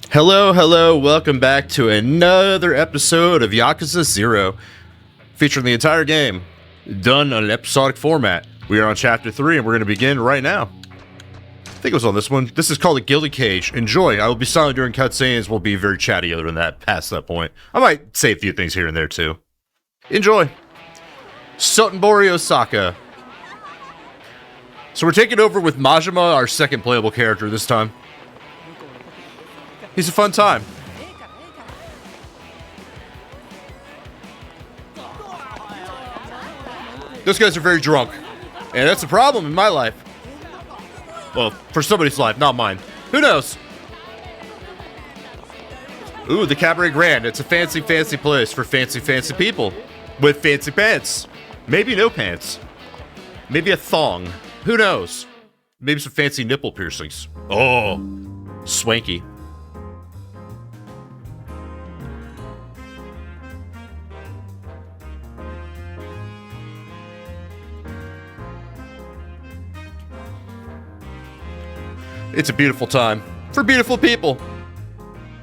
Hello, hello, welcome back to another episode of Yakuza 0, featuring the entire game, done on an episodic format. We are on Chapter 3, and we're going to begin right now. I think it was on this one. This is called a Guilty Cage. Enjoy. I will be silent during cutscenes. We'll be very chatty other than that, past that point. I might say a few things here and there, too. Enjoy. Sotenbori Osaka. So we're taking over with Majima, our second playable character this time. He's a fun time. Those guys are very drunk. And that's a problem in my life. Well, for somebody's life, not mine. Who knows? Ooh, the Cabaret Grand. It's a fancy, fancy place for fancy, fancy people. With fancy pants. Maybe no pants. Maybe a thong. Who knows? Maybe some fancy nipple piercings. Oh, swanky. It's a beautiful time for beautiful people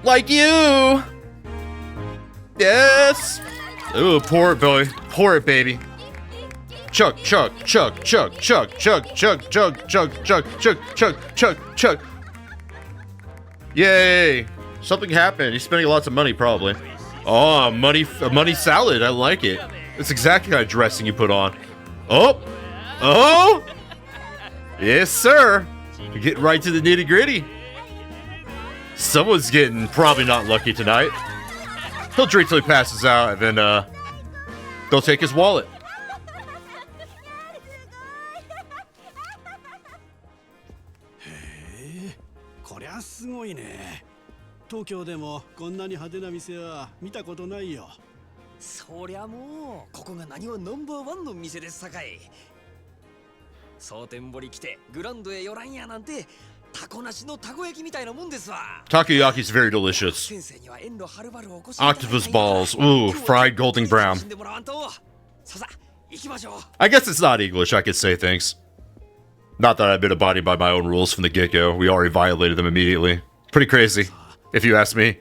like you. Yes. Ooh, pour it, boy. Pour it, baby. Chug, chug, chug, chug, chug, chug, chug, chug, chug, chug, chug, chug, chug, chug. Yay. Something happened. He's spending lots of money, probably. Oh, a money salad. I like it. It's exactly the kind of dressing you put on. Oh. Oh. Yes, sir. Get right to the nitty gritty. Someone's getting probably not lucky tonight. He'll drink till he passes out, and then they'll take his wallet. Takoyaki's very delicious. Octopus balls. Ooh, fried golden brown. I guess it's not English, I could say things. Not that I've been abiding by my own rules from the get-go. We already violated them immediately. Pretty crazy, if you ask me.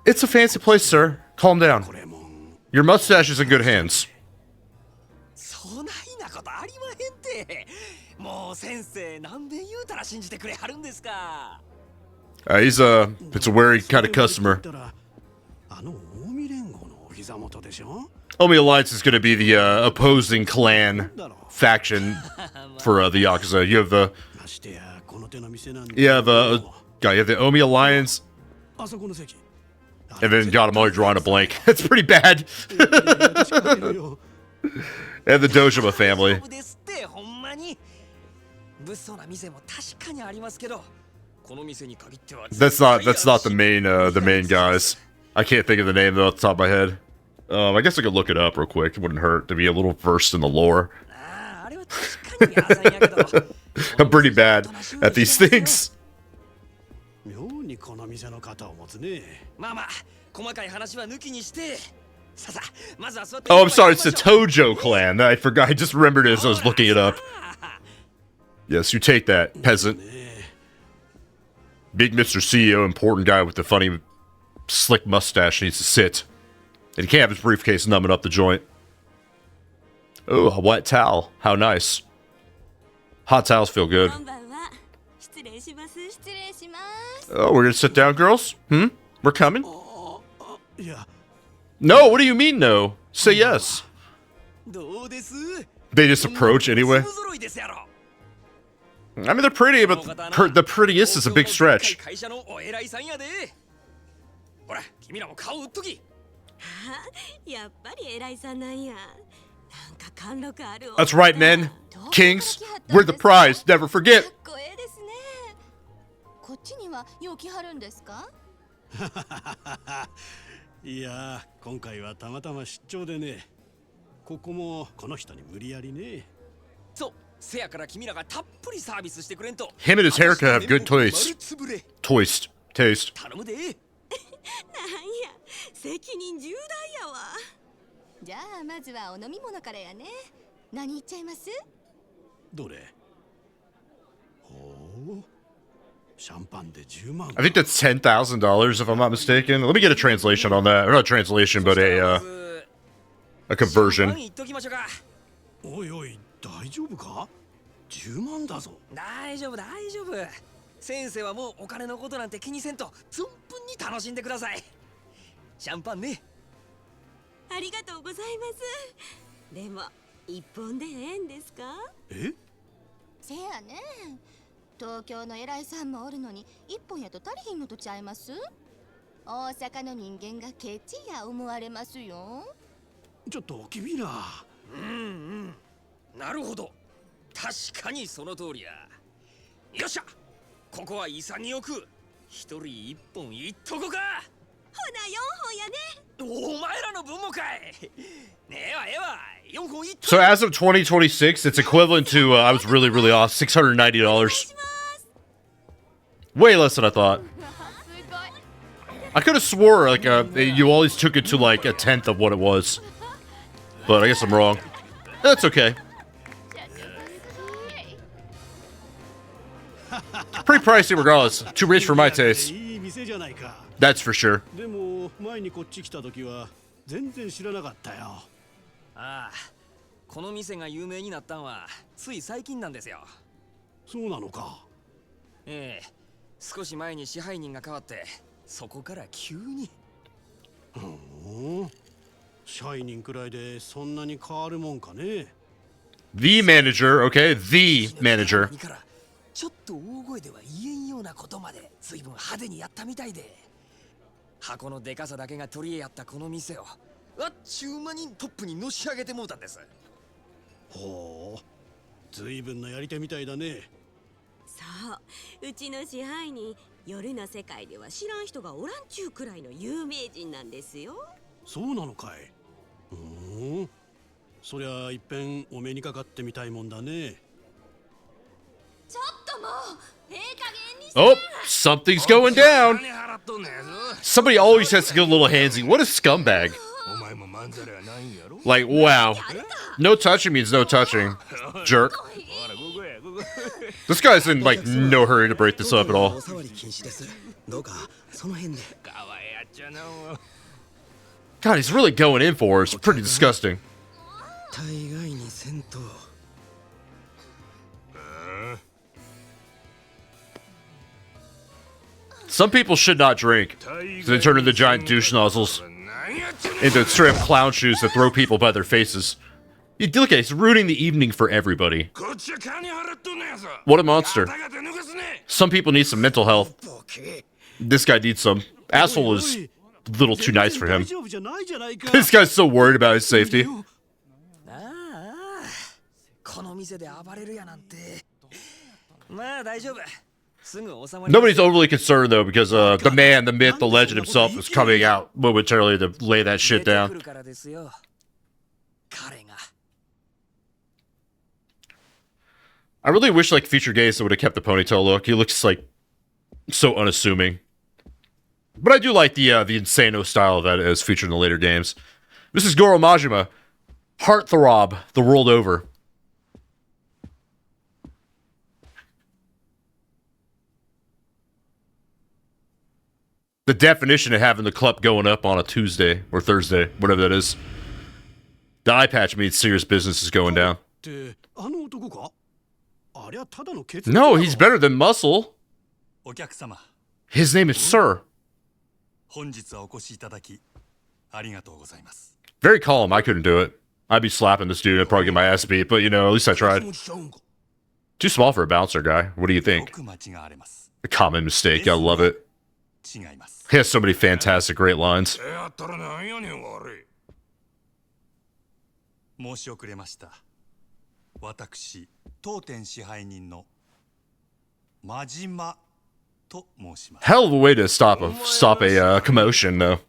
It's a fancy place, sir. Calm down. Your mustache is in good hands. It's a wary kind of customer. Omi Alliance is going to be the opposing clan faction for the Yakuza. You have the Omi Alliance, and then God, I'm already drawing a blank. That's pretty bad. And the Dojima family. That's not the main guys. I can't think of the name though off the top of my head. I guess I could look it up real quick. It wouldn't hurt to be a little versed in the lore. I'm pretty bad at these things. Oh, I'm sorry, it's the Tojo clan. I forgot. I just remembered it as I was looking it up. Yes, you take that, peasant. Big Mr. CEO, important guy with the funny, slick mustache needs to sit. And he can't have his briefcase numbing up the joint. Oh, a wet towel. How nice. Hot towels feel good. Oh, we're gonna sit down, girls? We're coming? No, what do you mean no? Say yes. They just approach anyway. I mean, they're pretty, but the prettiest is a big stretch. That's right, men. Kings, we're the prize. Never forget. Him and his haircut have good taste. Taste. じゃあまずはお飲み物からやね。何いっちゃいます？どれ？ほう。シ I think that's $10,000 if I'm not mistaken. Let me get a translation on that. Or not a translation, but a conversion. おいおい、大丈夫か？10万だぞ。大丈夫大丈夫。先生はもうお金のことなんて気にせんと存分に楽しんでください。シャンパンね。ありがとうございます。でも一本でええんですか？え？せやね。東京の偉いさんもおるのに一本やと足りひんのとちゃいます？大阪の人間がケチや思われますよ。ちょっと君ら。なるほど。確かにその通りや。よっしゃ。ここは潔く一人一本いっとこか。ほな4本やね。お前らの分もかい。ねえわええわ。4本いっと So as of 2026, it's equivalent to, I was really, really off, $690. Way less than I thought. I could have swore, like, you always took it to, like, a tenth of what it was. But I guess I'm wrong. That's okay. Pretty pricey regardless. Too rich for my taste. いい店じゃないか。 That's for sure. でも前にこっち来た時は全然知らなかったよ。ああ、この店が有名になったんはつい最近なんですよ。そうなのか。ええ、少し前に支配人が変わってそこから急に。支配人くらいでそんなに変わるもんかね。The manager, okay? The manager. ちょっと大声では言えんようなことまで随分派手にやったみたいで、箱のでかさだけが取り柄やったこの店をあっちゅう間にトップにのし上げてもうたんです。ほう、随分なやり手みたいだね。そう、うちの支配人、夜の世界では知らん人がおらんちゅうくらいの有名人なんですよ。そうなのかい。そりゃいっぺんお目にかかってみたいもんだね。ちょっともうええ加減にして。 Oh, something's going down. Somebody always has to get a little handsy. What a scumbag. Like, wow. No touching means no touching. Jerk. This guy's in, like, no hurry to break this up at all. God, he's really going in for her. It's pretty disgusting. Some people should not drink, so they turn into giant douche nozzles, into straight up clown shoes that throw people by their faces. You look at it, he's ruining the evening for everybody. What a monster. Some people need some mental health. This guy needs some. Asshole is a little too nice for him. This guy's so worried about his safety. Nobody's overly concerned though, because the man, the myth, the legend himself is coming out momentarily to lay that shit down. I really wish like future gays would have kept the ponytail look. He looks like so unassuming. But I do like the insano style that is featured in the later games. This is Goro Majima, heartthrob the world over. The definition of having the club going up on a Tuesday or Thursday, whatever that is. The eye patch means serious business is going down. No, he's better than Muscle. His name is Sir. Very calm. I couldn't do it. I'd be slapping this dude. I'd probably get my ass beat, but you know, at least I tried. Too small for a bouncer guy. What do you think? A common mistake. I love it. He has so many fantastic, great lines. Hell of a way to stop a commotion, though.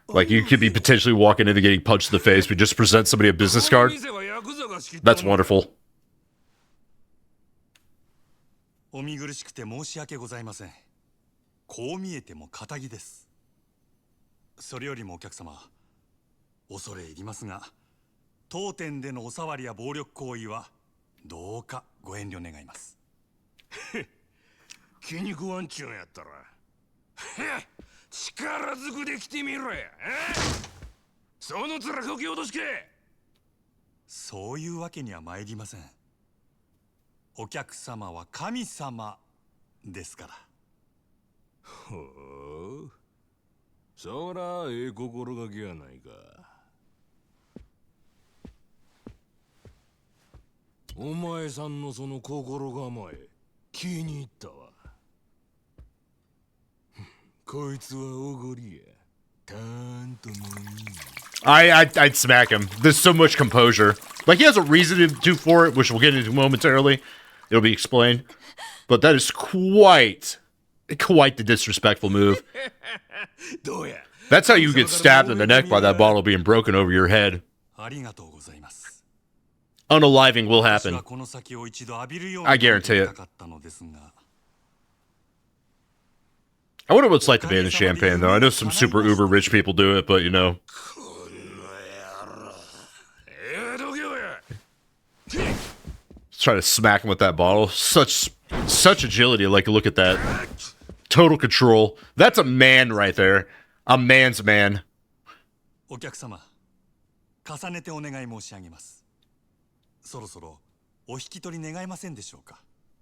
Like, you could be potentially walking into getting punched in the face, but just present somebody a business card. That's wonderful. 気に食わんちゅうんやったら力ずくで来てみろや。その面こき落としけ。そういうわけには参りません。お客様は神様ですから。ほう、そらええ心がけやないか。お前さんのその心構え気に入ったわ。こいつはおごりや。たんともいい。I'd smack him. There's so much composure. Like, he has a reason to do for it, which we'll get into momentarily. It'll be explained. But that is quite the disrespectful move. That's how you get stabbed in the neck by that bottle being broken over your head. Unaliving will happen. I guarantee it. I wonder what it's like to be in the champagne, though. I know some super uber rich people do it, but you know. Let's try to smack him with that bottle. Such agility. Like, look at that. Total control. That's a man right there. A man's man.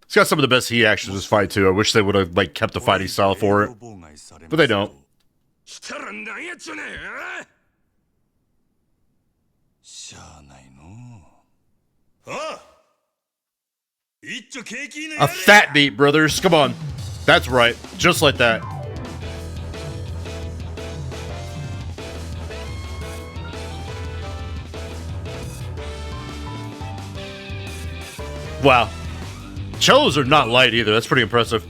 He's got some of the best heat actions in this fight, too. I wish they would have, like, kept the fighting style for it. But they don't. A fat beat, brothers. Come on. That's right. Just like that. Wow. Cellos are not light either. That's pretty impressive.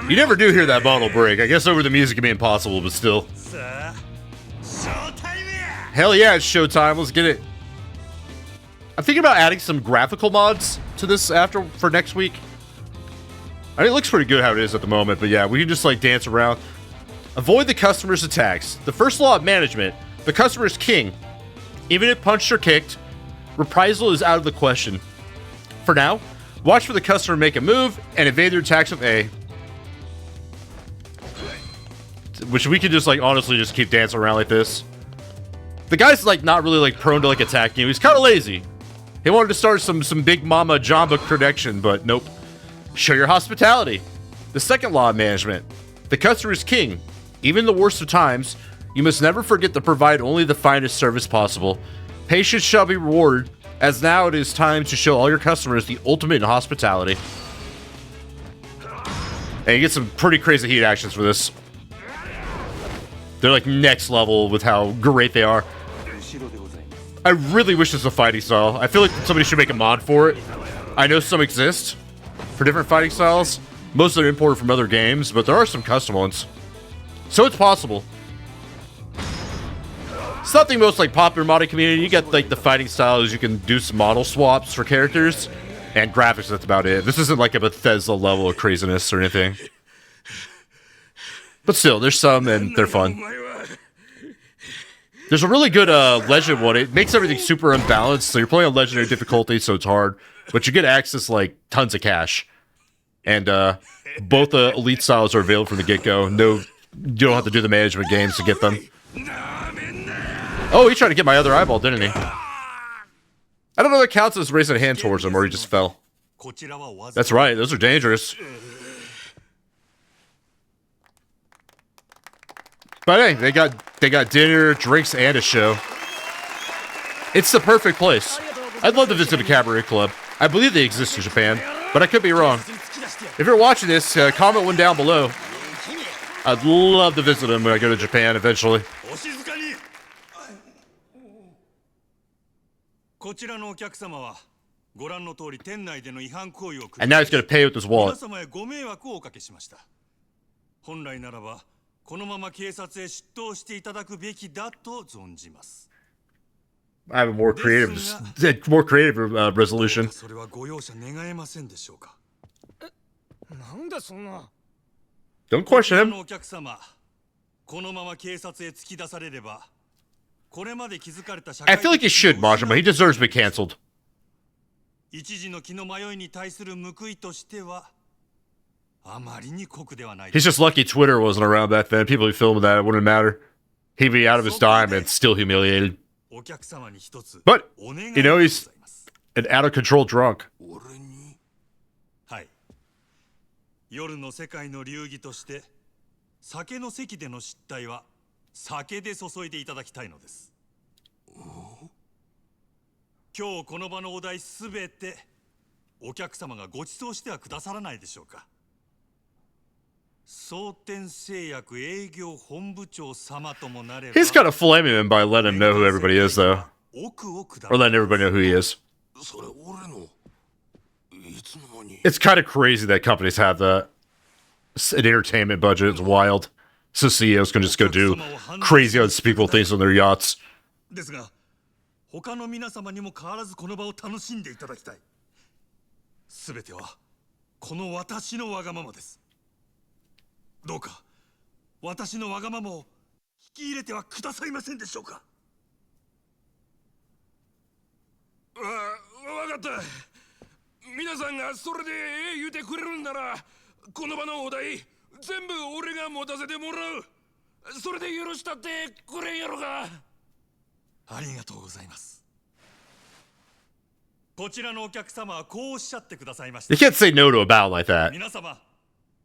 You never do hear that bottle break. I guess over the music can be impossible, but still. Hell yeah, it's showtime. Let's get it. I'm thinking about adding some graphical mods to this for next week. I mean, it looks pretty good how it is at the moment, but yeah, we can just like dance around. Avoid the customer's attacks. The first law of management, the customer is king. Even if punched or kicked, reprisal is out of the question. For now, watch for the customer make a move and evade their attacks with A. Which we could just like honestly just keep dancing around like this. The guy's like not really like prone to like attacking you. He's kind of lazy. He wanted to start some big mama jamba connection, but nope. Show your hospitality. The second law of management. The customer is king. Even in the worst of times, you must never forget to provide only the finest service possible. Patience shall be rewarded, as now it is time to show all your customers the ultimate in hospitality. And you get some pretty crazy heat actions for this. They're like next level with how great they are. I really wish this was a fighting style. I feel like somebody should make a mod for it. I know some exist for different fighting styles. Most of them are imported from other games, but there are some custom ones. So it's possible. It's not the most like popular modding community. You get like the fighting styles. You can do some model swaps for characters and graphics. That's about it. This isn't like a Bethesda level of craziness or anything. But still, there's some and they're fun. There's a really good legend one. It makes everything super unbalanced. So you're playing on legendary difficulty, so it's hard. But you get access like tons of cash. And both elite styles are available from the get-go. No, you don't have to do the management games to get them. Oh, he tried to get my other eyeball, didn't he? I don't know if that counts as raising a hand towards him or he just fell. That's right, those are dangerous. But hey, they got dinner, drinks, and a show. It's the perfect place. I'd love to visit a cabaret club. I believe they exist in Japan, but I could be wrong. If you're watching this, comment one down below. I'd love to visit them when I go to Japan eventually. And now he's going to pay with his wallet. I have a more creative resolution. それはご容赦願えませんでしょうか。なんだそんな。 Don't question こちら him. のお客様、このまま警察へ突き出されれば、これまで築かれた社 I 会 feel like he should, Majima. He deserves to be canceled. 一時の気の迷いに対する報いとしては、あまりに酷ではない。 He's just lucky Twitter wasn't around back then. People who filmed that, it wouldn't matter. He'd be out of his dime and still humiliated. お客様に一つ But, お願い you know, でご he's ざいます。 an out of control drunk. 俺にはい。夜の世界の流儀として、酒の席での失態は酒で注いでいただきたいのです。今日この場のお題すべてお客様がご馳走してはくださらないでしょうか。蒼天製薬営業本部長様ともなれば。 He's kind of flaming him by letting him know who everybody is, though. 奥奥だ。 Or letting everybody know who he is. それ俺のいつの間に It's kind of crazy that companies have that. An entertainment budget is wild. So CEOs can just go do crazy unspeakable things on their yachts. ですが、他の皆様にも変わらずこの場を楽しんでいただきたい。すべてはこの私のわがままです。どうか私のわがままを引き入れてはくださいませんでしょうか。わかった。皆さんがそれで言うてくれるんならこの場のお題全部俺が持たせてもらう。それで許したってくれんやろか。ありがとうございます。こちらのお客様はこうおっしゃってくださいました。 You can't say no to a bow like that. 皆様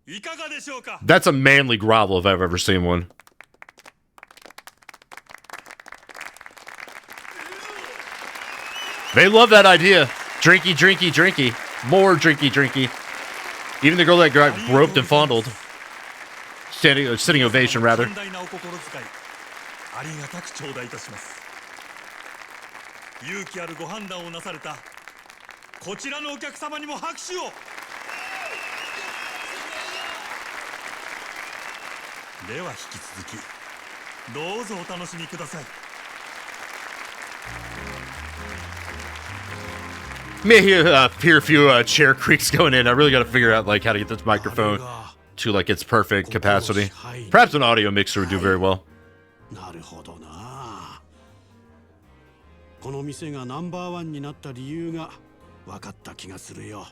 いかがでしょうか。 That's a manly grovel if I've ever seen one. They love that idea. Drinky, drinky, drinky. More drinky, drinky. Even the girl that got groped and fondled. Sitting ovation, rather. 寛大なお心遣いありがたく頂戴いたします。勇気あるご判断をなされたこちらのお客様にも拍手を。では引き続きどうぞお楽しみください。 May hear a few chair creaks going in. I really got to figure out like how to get this microphone to like its perfect capacity. Perhaps an audio mixer would do very well. なるほどな。この店がナンバーワンになった理由が分かった気がするよ。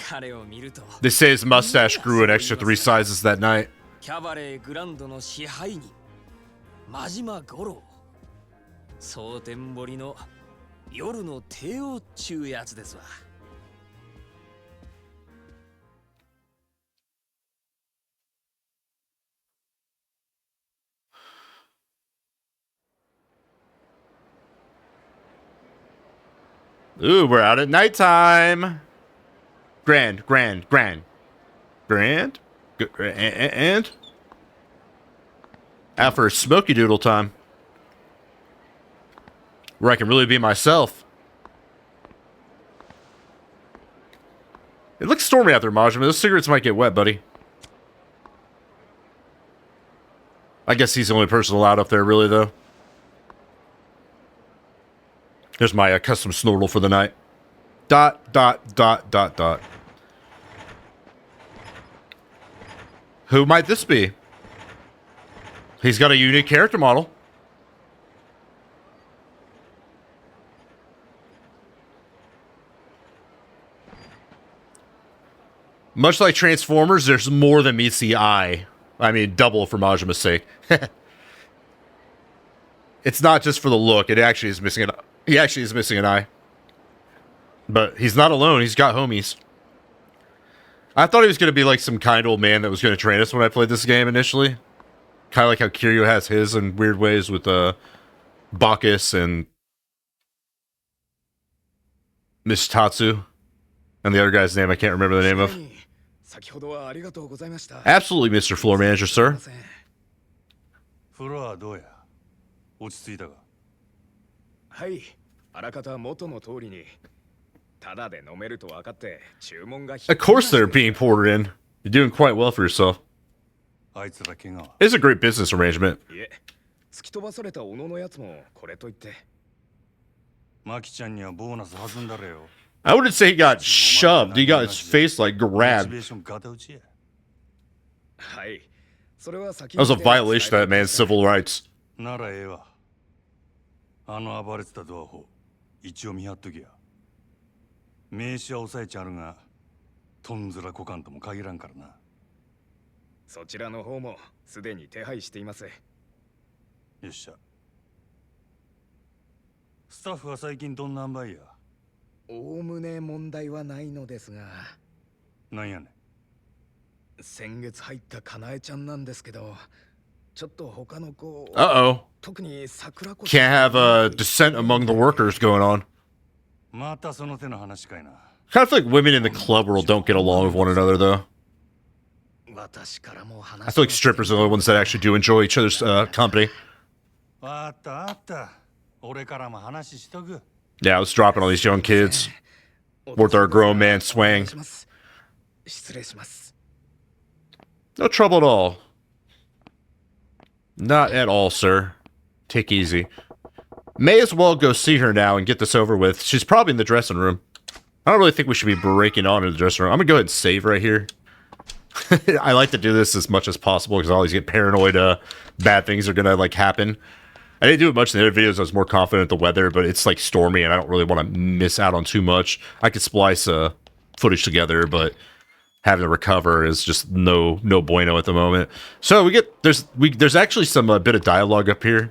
彼を見ると They say his mustache grew an extra 3 sizes that night. キャバレーグランドの支配人真島五郎。蒼天堀の夜の帝王っちゅうやつですわ。Ooh, we're out at nighttime. Grand. And out for a smoky doodle time. Where I can really be myself. It looks stormy out there, Majima. Those cigarettes might get wet, buddy. I guess he's the only person allowed up there, really, though. There's my custom snortle for the night. ... Who might this be? He's got a unique character model. Much like Transformers, there's more than meets the eye. I mean, double for Majima's sake. It's not just for the look. It actually is missing an eye. He actually is missing an eye. But he's not alone. He's got homies. I thought he was going to be like some kind old man that was going to train us when I played this game initially. Kind of like how Kiryu has his in weird ways with Bacchus and Miss Tatsu. And the other guy's name I can't remember the name of. Absolutely, Mr. Floor Manager, sir. フロアどうや落ち着いたか。はい、あらかた元の通りにただで飲めると分かって注文が Of course they're being ported in. You're doing quite well for yourself. あいつら怪我は。 It's a great business arrangement. いえ、突き飛ばされた小野のやつもこれといって。I wouldn't say he got shoved. He got his face like grabbed. はい。それは先 That was a violation of that man's civil rights. ならええわ。あの暴れてたドアホ、一応見張っときや。名刺は押さえちゃるが、とんずらこかんとも限らんからな。そちらの方もすでに手配しています。よっしゃ。スタッフは最近どんな塩梅や。おおむね問題はないのですが。なんやねん。先月入ったかなえちゃんなんですけど、ちょっと他の子、 Uh-oh. 特に桜子 Can't have a dissent among the workers going on. またその手の話かいな。Kind of feel like women in the club world don't get along with one another, though. I feel like strippers are the only ones that actually do enjoy each other's company. あったあった。俺からも話しとく。 Yeah, I was dropping all these young kids with our grown man swang. 失礼します。 No trouble at all. Not at all, sir. Take easy. May as well go see her now and get this over with. She's probably in the dressing room. I don't really think we should be breaking on in the dressing room. I'm gonna go ahead and save right here. I like to do this as much as possible because I always get paranoid bad things are gonna like happen. I didn't do it much in the other videos. I was more confident in the weather, but it's like stormy and I don't really want to miss out on too much. I could splice footage together, but having to recover is just no bueno at the moment. So there's actually some bit of dialogue up here.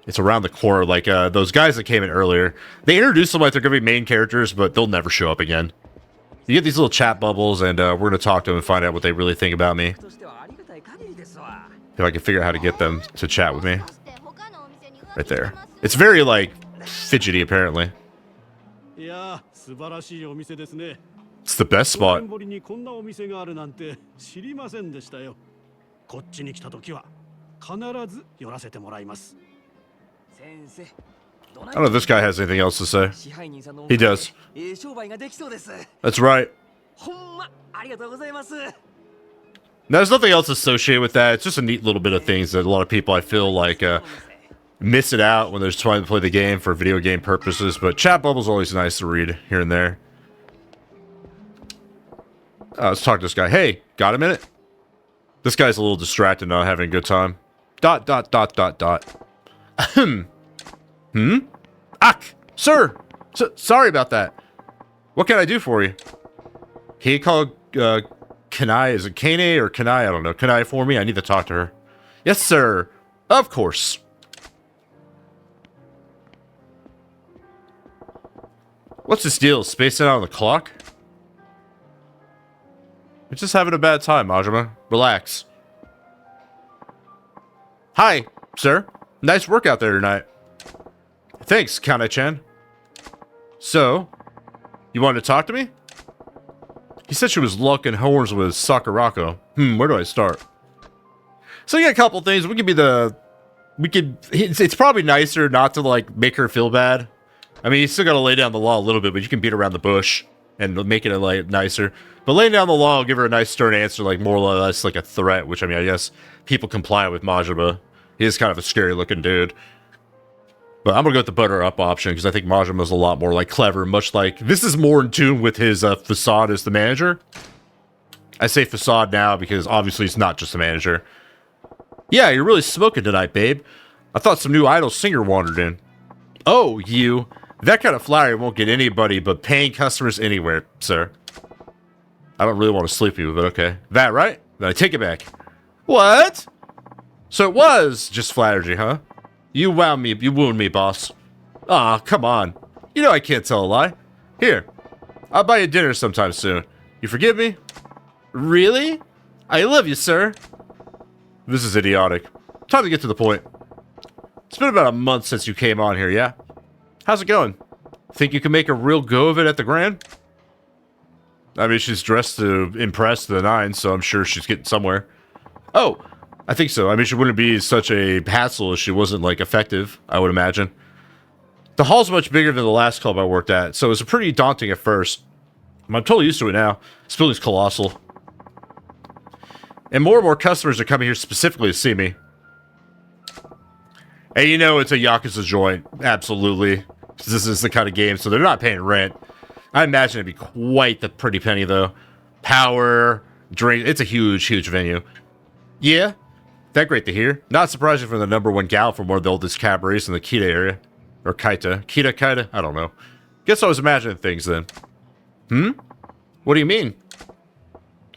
It's around the corner, like those guys that came in earlier. They introduced them like they're gonna be main characters, but they'll never show up again. You get these little chat bubbles, and we're gonna talk to them and find out what they really think about me. If I can figure out how to get them to chat with me. Right there. It's very like fidgety, apparently. It's the best spot. 必ず寄らせてもらいます。 I don't know if this guy has anything else to say. He does. That's right. There's nothing else associated with that. It's just a neat little bit of things that a lot of people, I feel like, miss it out when they're trying to play the game for video game purposes. But chat bubbles are always nice to read here and there. Let's talk to this guy. Hey, got a minute? This guy's a little distracted, not having a good time. ... Sir! Sorry about that. What can I do for you? Can you call, Kanai? Is it Kane or Kanai? I don't know. Kanai for me? I need to talk to her. Yes, sir. Of course. What's this deal? Spacing out on the clock? We're just having a bad time, Majima. Relax. Hi, sir. Nice work out there tonight. Thanks, Kanai-chan. So, you wanted to talk to me? He said she was locking horns with Sakurako. Where do I start? So you got a couple things. It's probably nicer not to, like, make her feel bad. I mean, you still gotta lay down the law a little bit, but you can beat around the bush and make it, like, nicer. But laying down the law will give her a nice stern answer, like, more or less like a threat, which, I mean, I guess people comply with Majima. He is kind of a scary-looking dude. But I'm gonna go with the butter up option because I think Majima's a lot more like clever, much like this is more in tune with his facade as the manager. I say facade now because obviously he's not just a manager. Yeah, you're really smoking tonight, babe. I thought some new idol singer wandered in. Oh, you. That kind of flower won't get anybody but paying customers anywhere, sir. I don't really want to sleep you, but okay. That right? Then I take it back. What? So it was just flattery, huh? You wound me, boss. Aw, come on. You know I can't tell a lie. Here, I'll buy you dinner sometime soon. You forgive me? Really? I love you, sir. This is idiotic. Time to get to the point. It's been about a month since you came on here, yeah? How's it going? Think you can make a real go of it at the Grand? I mean, she's dressed to impress the nine, so I'm sure she's getting somewhere. Oh, I think so. I mean, she wouldn't be such a hassle if she wasn't, like, effective, I would imagine. The hall's much bigger than the last club I worked at, so it was pretty daunting at first. I'm totally used to it now. This building's colossal. And more customers are coming here specifically to see me. And you know it's a Yakuza joint. Absolutely. 'Cause this is the kind of game, so they're not paying rent. I imagine it'd be quite the pretty penny, though. Power, drink. It's a huge, huge venue. Yeah, that great to hear. Not surprising for the #1 gal from one of the oldest cabarets in the Kita area. Or Kaita. Kita? I don't know. Guess I was imagining things then. What do you mean?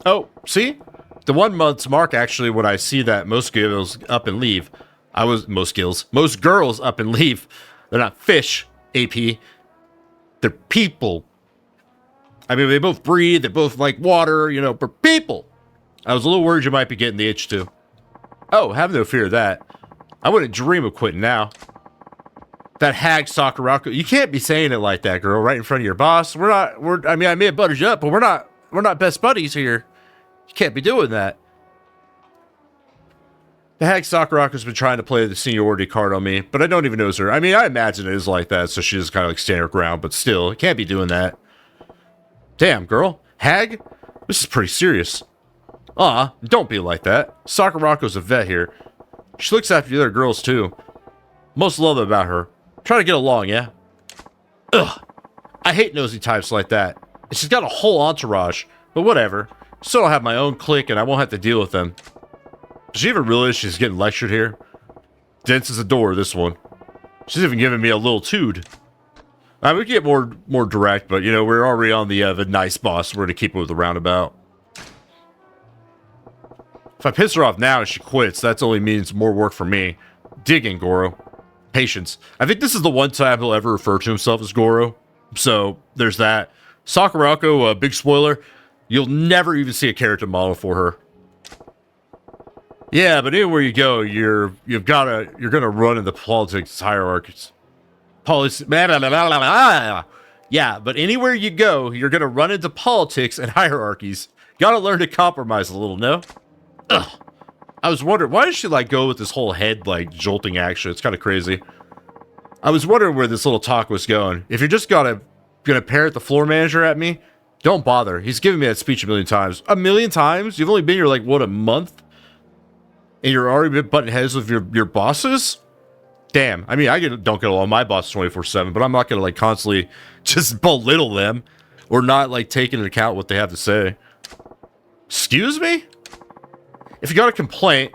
Oh, see? The 1 month's mark, actually, when I see that most girls up and leave. Most girls up and leave. They're not fish, AP. They're people. I mean, they both breathe, they both like water, you know, but people. I was a little worried you might be getting the itch too. Oh, have no fear of that. I wouldn't dream of quitting now. That hag Sakurako, you can't be saying it like that, girl, right in front of your boss. I mean, I may have buttered you up, but we're not best buddies here. You can't be doing that. The hag Sakurako's been trying to play the seniority card on me, but I don't even notice her. I mean, I imagine it is like that, so she just kind of like stand her ground, but still, you can't be doing that. Damn, girl. Hag? This is pretty serious. Don't be like that. Sakurako's a vet here. She looks after the other girls, too. Most love about her. Try to get along, yeah? Ugh. I hate nosy types like that. And she's got a whole entourage, but whatever. Still have my own clique, and I won't have to deal with them. Does she even realize she's getting lectured here? Dense as a door, this one. She's even giving me a little tood. We can get more direct, but, you know, we're already on the nice boss. We're going to keep it with the roundabout. If I piss her off now and she quits, that only means more work for me. Digging, Goro. Patience. I think this is the one time he'll ever refer to himself as Goro. So, there's that. Sakurako, big spoiler, you'll never even see a character model for her. Yeah, but anywhere you go, you're gonna run into politics hierarchies. Yeah, but anywhere you go, you're gonna run into politics and hierarchies. Gotta learn to compromise a little, no? Ugh. I was wondering, why does she like go with this whole head like jolting action? It's kind of crazy. I was wondering where this little talk was going. If you're just gonna parrot the floor manager at me, don't bother. He's given me that speech a million times. A million times? You've only been here like, what, a month? And you're already been butting heads with your bosses? Damn. I mean, don't get along with my boss 24/7, but I'm not gonna like constantly just belittle them or not like take into account what they have to say. Excuse me? If you got a complaint,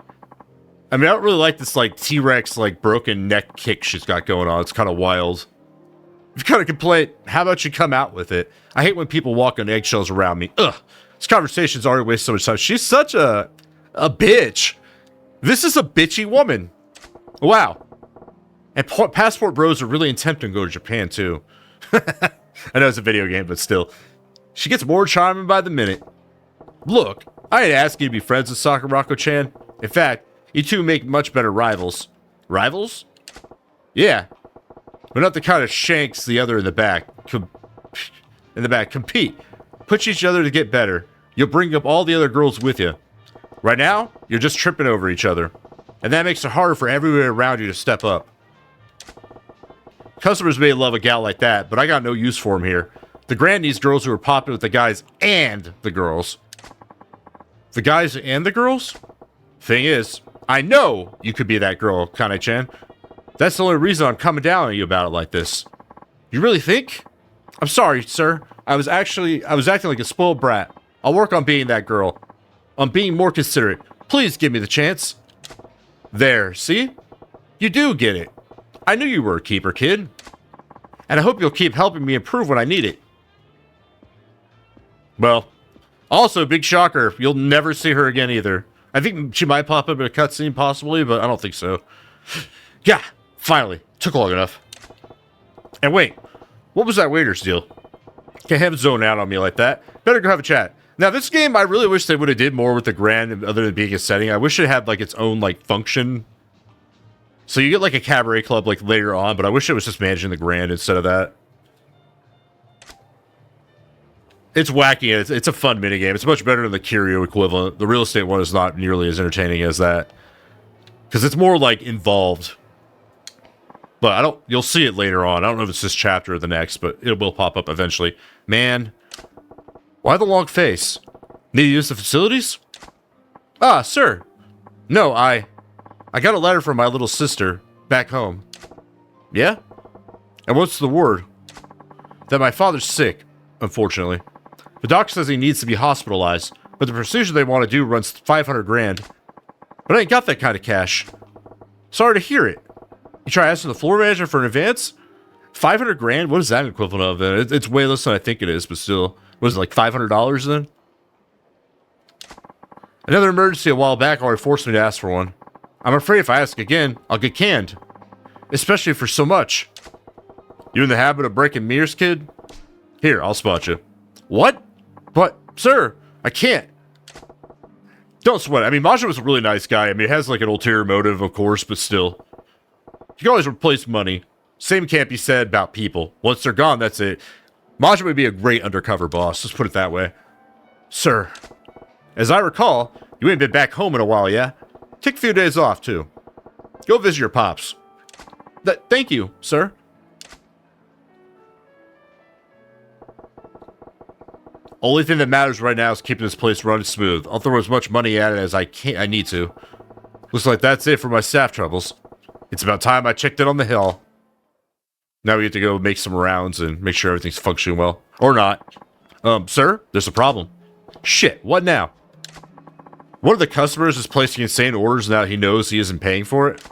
I mean, I don't really like this like T-Rex like broken neck kick she's got going on. It's kind of wild. If you got a complaint, how about you come out with it? I hate when people walk on eggshells around me. Ugh. This conversation's already wasted so much time. She's such a bitch. This is a bitchy woman. Wow. And passport bros are really intent to go to Japan, too. I know it's a video game, but still. She gets more charming by the minute. Look, I ain't asking you to be friends with Sakurako-chan. In fact, you two make much better rivals. Rivals? Yeah. But not the kind of shanks the other in the back. Compete. Push each other to get better. You'll bring up all the other girls with you. Right now, you're just tripping over each other. And that makes it harder for everyone around you to step up. Customers may love a gal like that, but I got no use for him here. The Grand needs girls who are popular with the guys and the girls. The guys and the girls? Thing is, I know you could be that girl, Kane-chan. That's the only reason I'm coming down on you about it like this. You really think? I'm sorry, sir. I was acting like a spoiled brat. I'll work on being that girl. On being more considerate. Please give me the chance. There, see? You do get it. I knew you were a keeper, kid. And I hope you'll keep helping me improve when I need it. Well, also, big shocker, you'll never see her again either. I think she might pop up in a cutscene, possibly, but I don't think so. Yeah, finally. Took long enough. And wait, what was that waiter's deal? Can't have him zone out on me like that. Better go have a chat. Now, this game, I really wish they would have did more with the Grand, other than being a setting. I wish it had, like, its own, like, function. So you get, like, a cabaret club, like, later on, but I wish it was just managing the Grand instead of that. It's wacky. It's a fun minigame. It's much better than the Curio equivalent. The real estate one is not nearly as entertaining as that. Because it's more, like, involved. But you'll see it later on. I don't know if it's this chapter or the next, but it will pop up eventually. Man, why the long face? Need to use the facilities? Ah, sir. No, I got a letter from my little sister back home. Yeah? And what's the word? That my father's sick, unfortunately. The doc says he needs to be hospitalized, but the procedure they want to do runs 500 grand. But I ain't got that kind of cash. Sorry to hear it. You try asking the floor manager for an advance? 500 grand? What is that equivalent of then? It's way less than I think it is, but still. Was it like $500 then? Another emergency a while back already forced me to ask for one. I'm afraid if I ask again, I'll get canned. Especially for so much. You in the habit of breaking mirrors, kid? Here, I'll spot you. What? But, sir, I can't. Don't sweat it. I mean, Majima was a really nice guy. I mean, it has like an ulterior motive, of course, but still. You can always replace money. Same can't be said about people. Once they're gone, that's it. Majima would be a great undercover boss. Let's put it that way. Sir, as I recall, you ain't been back home in a while, yeah? Take a few days off, too. Go visit your pops. Thank you, sir. Only thing that matters right now is keeping this place running smooth. I'll throw as much money at it as I need to. Looks like that's it for my staff troubles. It's about time I checked in on the hill. Now we get to go make some rounds and make sure everything's functioning well. Or not. Sir, there's a problem. Shit, what now? One of the customers is placing insane orders now he knows he isn't paying for it.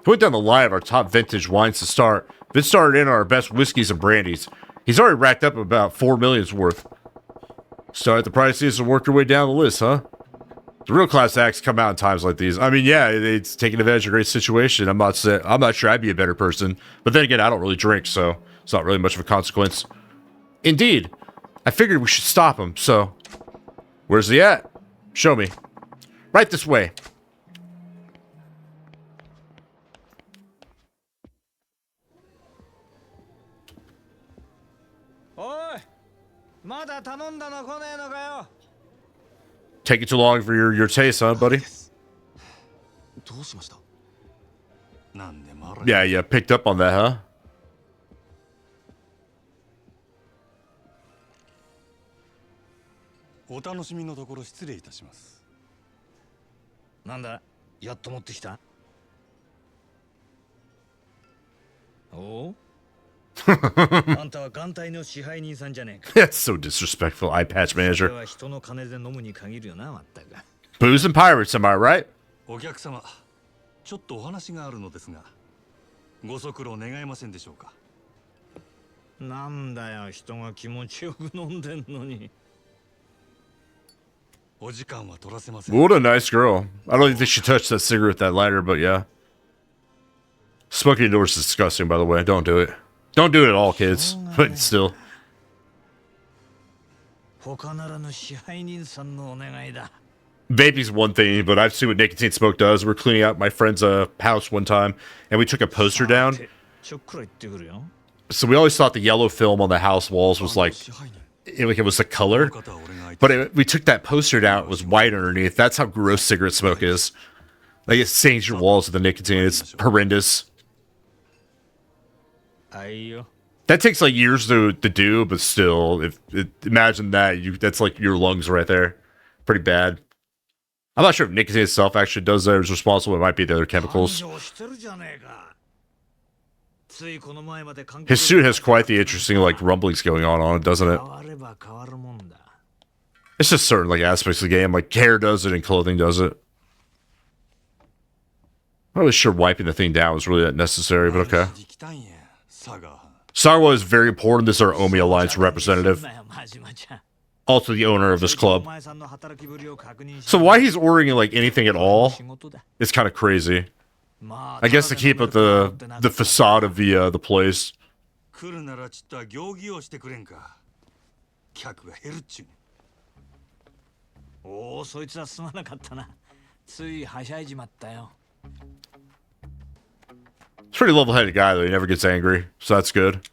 He went down the line of our top vintage wines to start, then started in on our best whiskeys and brandies. He's already racked up about $4 million's worth. Start at the prices and work your way down the list, huh? The real class acts come out in times like these. I mean, yeah, it's taking advantage of a great situation. I'm not sure I'd be a better person. But then again, I don't really drink, so it's not really much of a consequence. Indeed. I figured we should stop him, so... Where's he at? Show me. Right this way. Taking too long for your taste, huh, buddy? Yeah, picked up on that, huh? That's so disrespectful, eye patch manager. Booze and pirates, am I right? What a nice girl. I don't even think she touched that cigarette, that lighter, but yeah. Smoking indoors is disgusting, by the way. Don't do it. Don't do it at all, kids. But still. Vaping's one thing, but I've seen what nicotine smoke does. We're cleaning out my friend's house one time, and we took a poster down. So we always thought the yellow film on the house walls was like it was the color. But we took that poster down, it was white underneath. That's how gross cigarette smoke is. Like, it stains your walls with the nicotine. It's horrendous. That takes like years to do, but still, imagine that. That's like your lungs right there. Pretty bad. I'm not sure if nicotine itself actually does that or is responsible. It might be the other chemicals. His suit has quite the interesting like rumblings going on it, doesn't it? It's just certain like aspects of the game, like hair does it and clothing does it. I'm not really sure wiping the thing down was really that necessary, but okay. Sagawa is very important. This is our Omi Alliance representative. Also the owner of this club. So why he's ordering like anything at all is kind of crazy. I guess to keep up the facade of the place. He's a pretty level-headed guy, though. He never gets angry, so that's good.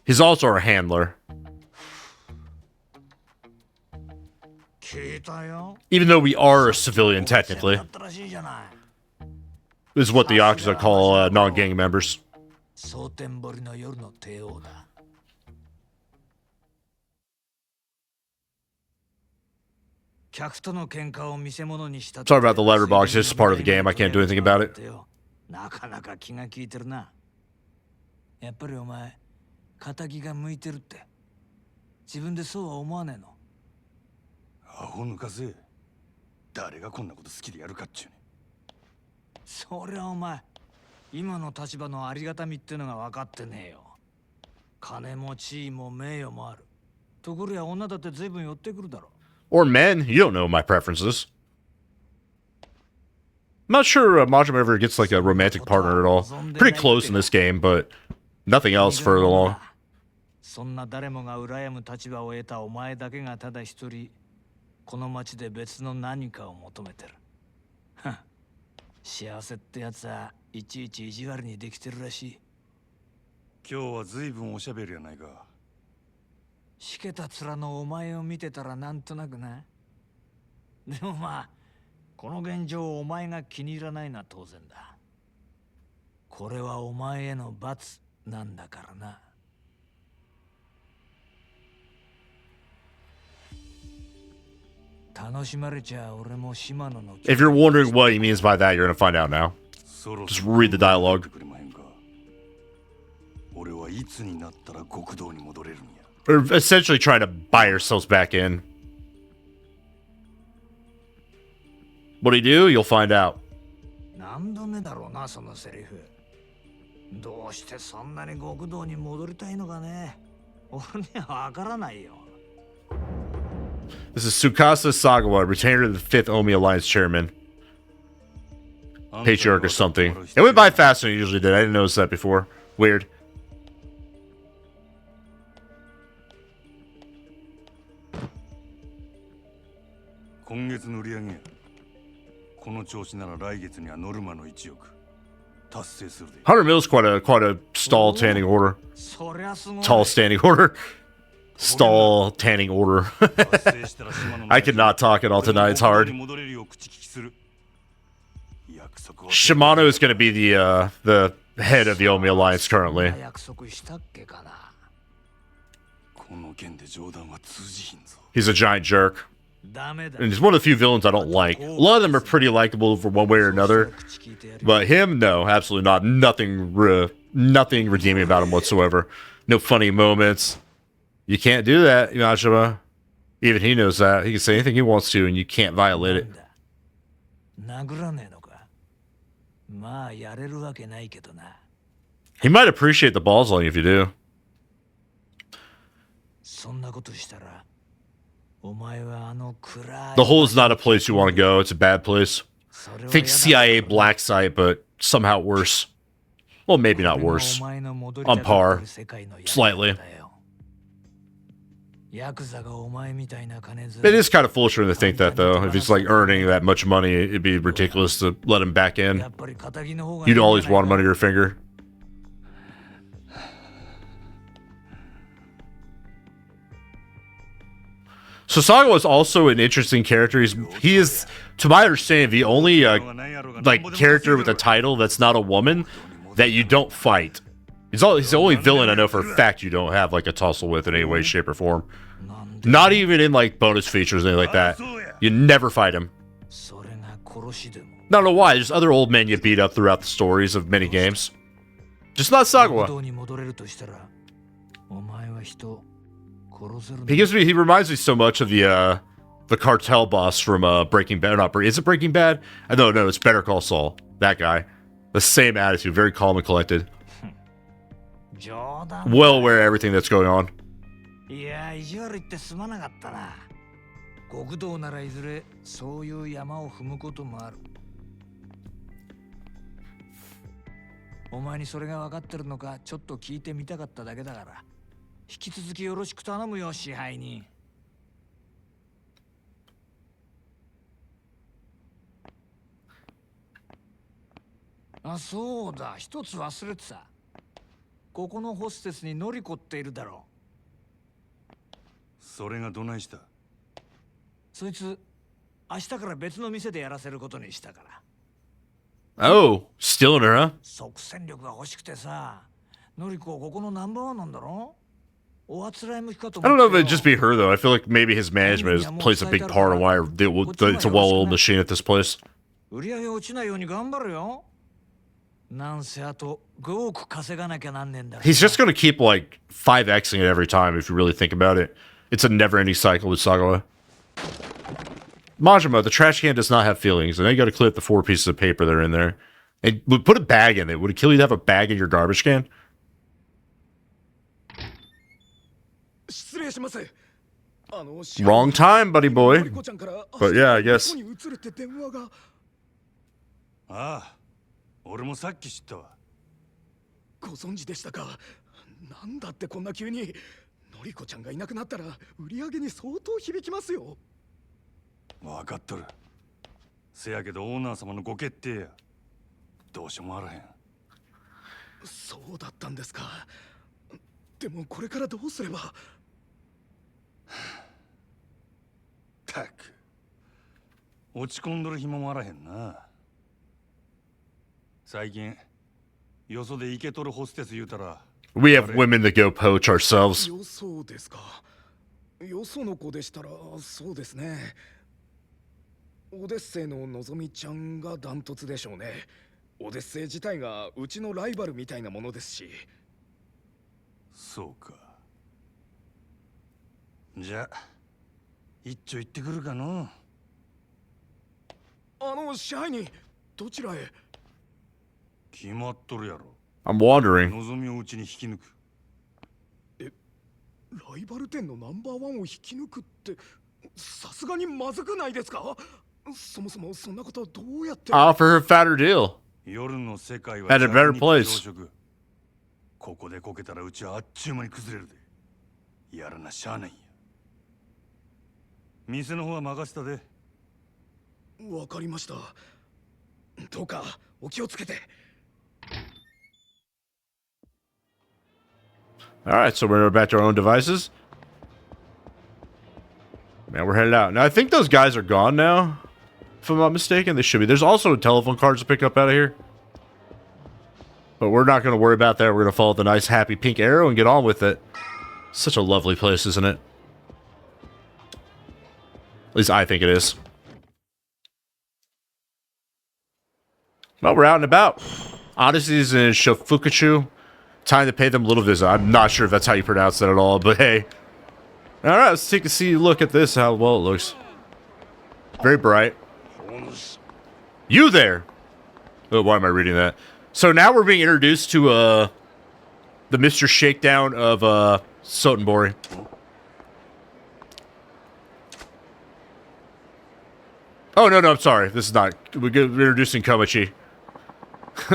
He's also our handler. Even though we are a civilian, technically. This is what the Yakuza call non-gang members. 客との喧嘩を見せ物にした。 Sorry about the letterbox, it's just part of the game. I can't do anything about it. なかなか気が利いてるな。やっぱりお前、仇が向いてるって。自分でそうは思わねえの？アホ抜かせ。誰がこんなこと好きでやるかっちゅうね。そりゃお前、今の立場のありがたみってのが分かってねえよ。金も地位も名誉もある。ところや女だって随分寄ってくるだろ。Or men, you don't know my preferences. I'm not sure Majima ever gets like a romantic partner at all. Pretty close in this game, but nothing else for long. そんな誰もが羨む立場を得たお前だけがただ一人、この町で別の何かを求めてる。幸せってやつはいちいち意地悪にできてるらしい。今日は随分おしゃべりやないか。しけた面のお前を見てたらなんとなくな。でもまあ、この現状お前が気に入らないのは当然だ。これはお前への罰なんだからな。楽しまれちゃ俺も島野の。 If you're wondering what he means by that, you're gonna find out now. Just read the dialogue. 俺はいつになったら極道に戻れるんや。 We're essentially trying to buy ourselves back in. What do you do? You'll find out. 何度目だろうな、そのセリフ。どうしてそんなに極道に戻りたいのかね。俺にはわからないよ。 This is Tsukasa Sagawa, retainer of the 5th Omi Alliance chairman. Patriarch or something. It went by faster than it usually did. I didn't notice that before. Weird. 今月の売り上げや。この調子なら来月にはノルマの1億達成するで。100 mil is quite a stall standing order. そりゃすごい。 Tall standing order. Stall tanning order. I cannot talk at all tonight. It's hard. Shimano is going to be the head of the Omi Alliance currently. He's a giant jerk. And he's one of the few villains I don't like. A lot of them are pretty likable for one way or another. But him, no, absolutely not. Nothing redeeming about him whatsoever. No funny moments. You can't do that, Majima. Even he knows that. He can say anything he wants to, and you can't violate it. He might appreciate the balls on you if you do. The hole is not a place you want to go. It's a bad place. Think CIA black site, but somehow worse. Well, maybe not worse. On par. Slightly. It is kind of foolish for him to think that, though. If he's like earning that much money, it'd be ridiculous to let him back in. You'd always want him under your finger. So Sagawa is also an interesting character. He is, to my understanding, the only like character with a title that's not a woman that you don't fight. He's the only villain I know for a fact you don't have like a tussle with in any way, shape, or form. Not even in like bonus features or anything like that. You never fight him. Not know why. There's other old men you beat up throughout the stories of many games. Just not Sagawa. He reminds me so much of the cartel boss from Breaking Bad. Not is it Breaking Bad? No, it's Better Call Saul. That guy. The same attitude, very calm and collected. Well aware of everything that's going on. Ah, そうだ、一つ忘れてた。ここのホステスにノリコっているだろう。それがどないした？そいつ、明日から別の店でやらせることにしたから。Oh, still in her, huh? 即戦力が欲しくてさ。ノリコここのナンバーワンなんだろ？おあつらい向きかと I 思 don't って know if よ it'd just be her though. I feel like maybe his management plays a big part in why it's a well-oiled machine at this place. 売り上げ落ちないように頑張るよ。なんせあと5億稼がなきゃなんねんだ。 He's just gonna keep like 5xing it every time if you really think about it. It's a never-ending cycle with Sagawa. Majima, the trash can does not have feelings, and now you gotta clear up the 4 pieces of paper that are in there. And put a bag in it. Would it kill you to have a bag in your garbage can? 失礼します。Wrong time, buddy boy. But yeah, I guess. ああ、俺もさっき知ったわ。ご存知でしたか。なんだってこんな急に。のりこちゃんがいなくなったら売り上げに相当響きますよ。分かっとる。せやけどオーナー様のご決定や。どうしようもあらへん。そうだったんですか。でもこれからどうすれば。たく。落ち込んどる暇もあらへんな。最近よそでイケとるホステス言うたら。We have women that go poach ourselves. よそですか。よその子でしたらそうですね。オデッセイののぞみちゃんがダントツでしょうね。オデッセイ自体がうちのライバルみたいなものですし。そうか。じゃあ一丁行ってくるかの。支配人どちらへ。決まっとるやろ。I'm wandering. 望みをうちに引き抜く。ライバル店のナンバーワンを引き抜くってさすがにまずくないですか。そもそもそんなことどうやって。 Offer her fatter deal. 夜の世界は At a better place. ここでこけたらうちはあっちゅう間に崩れるで。やらなしゃあないんや。店の方は任せたで。わかりました。どうかお気をつけて。Alright, so we're back to our own devices. Man, we're headed out. Now, I think those guys are gone now. If I'm not mistaken, they should be. There's also telephone cards to pick up out of here. But we're not going to worry about that. We're going to follow the nice, happy pink arrow and get on with it. Such a lovely place, isn't it? At least I think it is. Well, we're out and about. Odyssey's in Shofukachu. Time to pay them a little visit. I'm not sure if that's how you pronounce that at all, but hey. Alright, let's take a look at this, how well it looks. Very bright. You there! Oh, why am I reading that? So now we're being introduced to, the Mr. Shakedown of, Sotenbori. Oh, no, I'm sorry. This is not... We're introducing Komachi.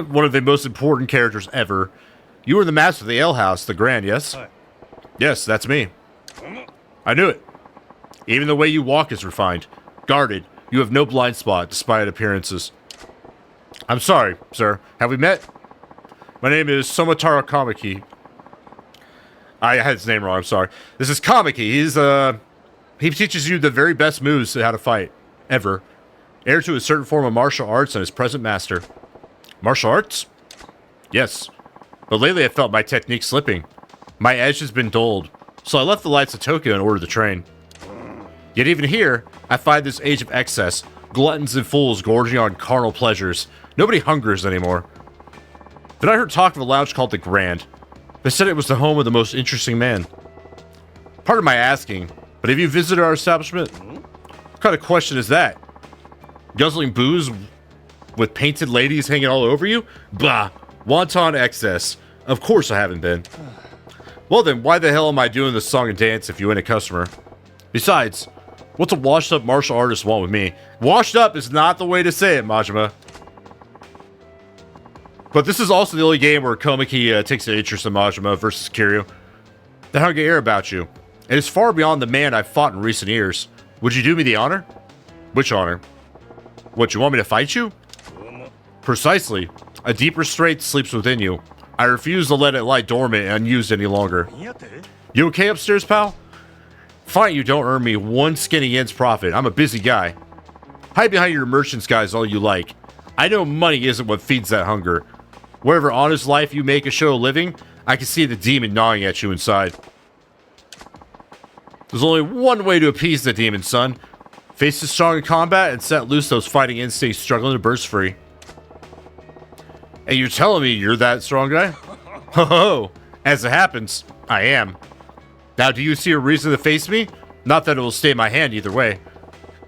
One of the most important characters ever. You were the master of the ale house, the Grand, yes? Hi. Yes, that's me. I knew it. Even the way you walk is refined. Guarded. You have no blind spot, despite appearances. I'm sorry, sir. Have we met? My name is Somotaro Kamiki. I had his name wrong, I'm sorry. This is Kamiki. He teaches you the very best moves to how to fight. Ever. Heir to a certain form of martial arts and his present master. Martial arts? Yes. But lately I felt my technique slipping. My edge has been dulled, so I left the lights of Tokyo and ordered the train. Yet even here, I find this age of excess, gluttons and fools gorging on carnal pleasures. Nobody hungers anymore. Then I heard talk of a lounge called the Grand. They said it was the home of the most interesting man. Pardon my asking, but have you visited our establishment? What kind of question is that? Guzzling booze with painted ladies hanging all over you? Bah! Wanton excess. Of course I haven't been. Well then, why the hell am I doing this song and dance if you ain't a customer? Besides, what's a washed up martial artist want with me? Washed up is not the way to say it, Majima. But this is also the only game where Komaki takes an interest in Majima versus Kiryu. The hunger air about you. It is far beyond the man I've fought in recent years. Would you do me the honor? Which honor? What, you want me to fight you? Precisely. A deep restraint sleeps within you. I refuse to let it lie dormant and unused any longer. You okay upstairs, pal? Fine, you don't earn me one skinny yen's profit. I'm a busy guy. Hide behind your merchant's guys all you like. I know money isn't what feeds that hunger. Whatever honest life you make a show of living, I can see the demon gnawing at you inside. There's only one way to appease the demon, son. Face is strong in combat and set loose those fighting instincts struggling to burst free. And you're telling me you're that strong guy? Ho ho! As it happens, I am. Now, do you see a reason to face me? Not that it will stay in my hand either way.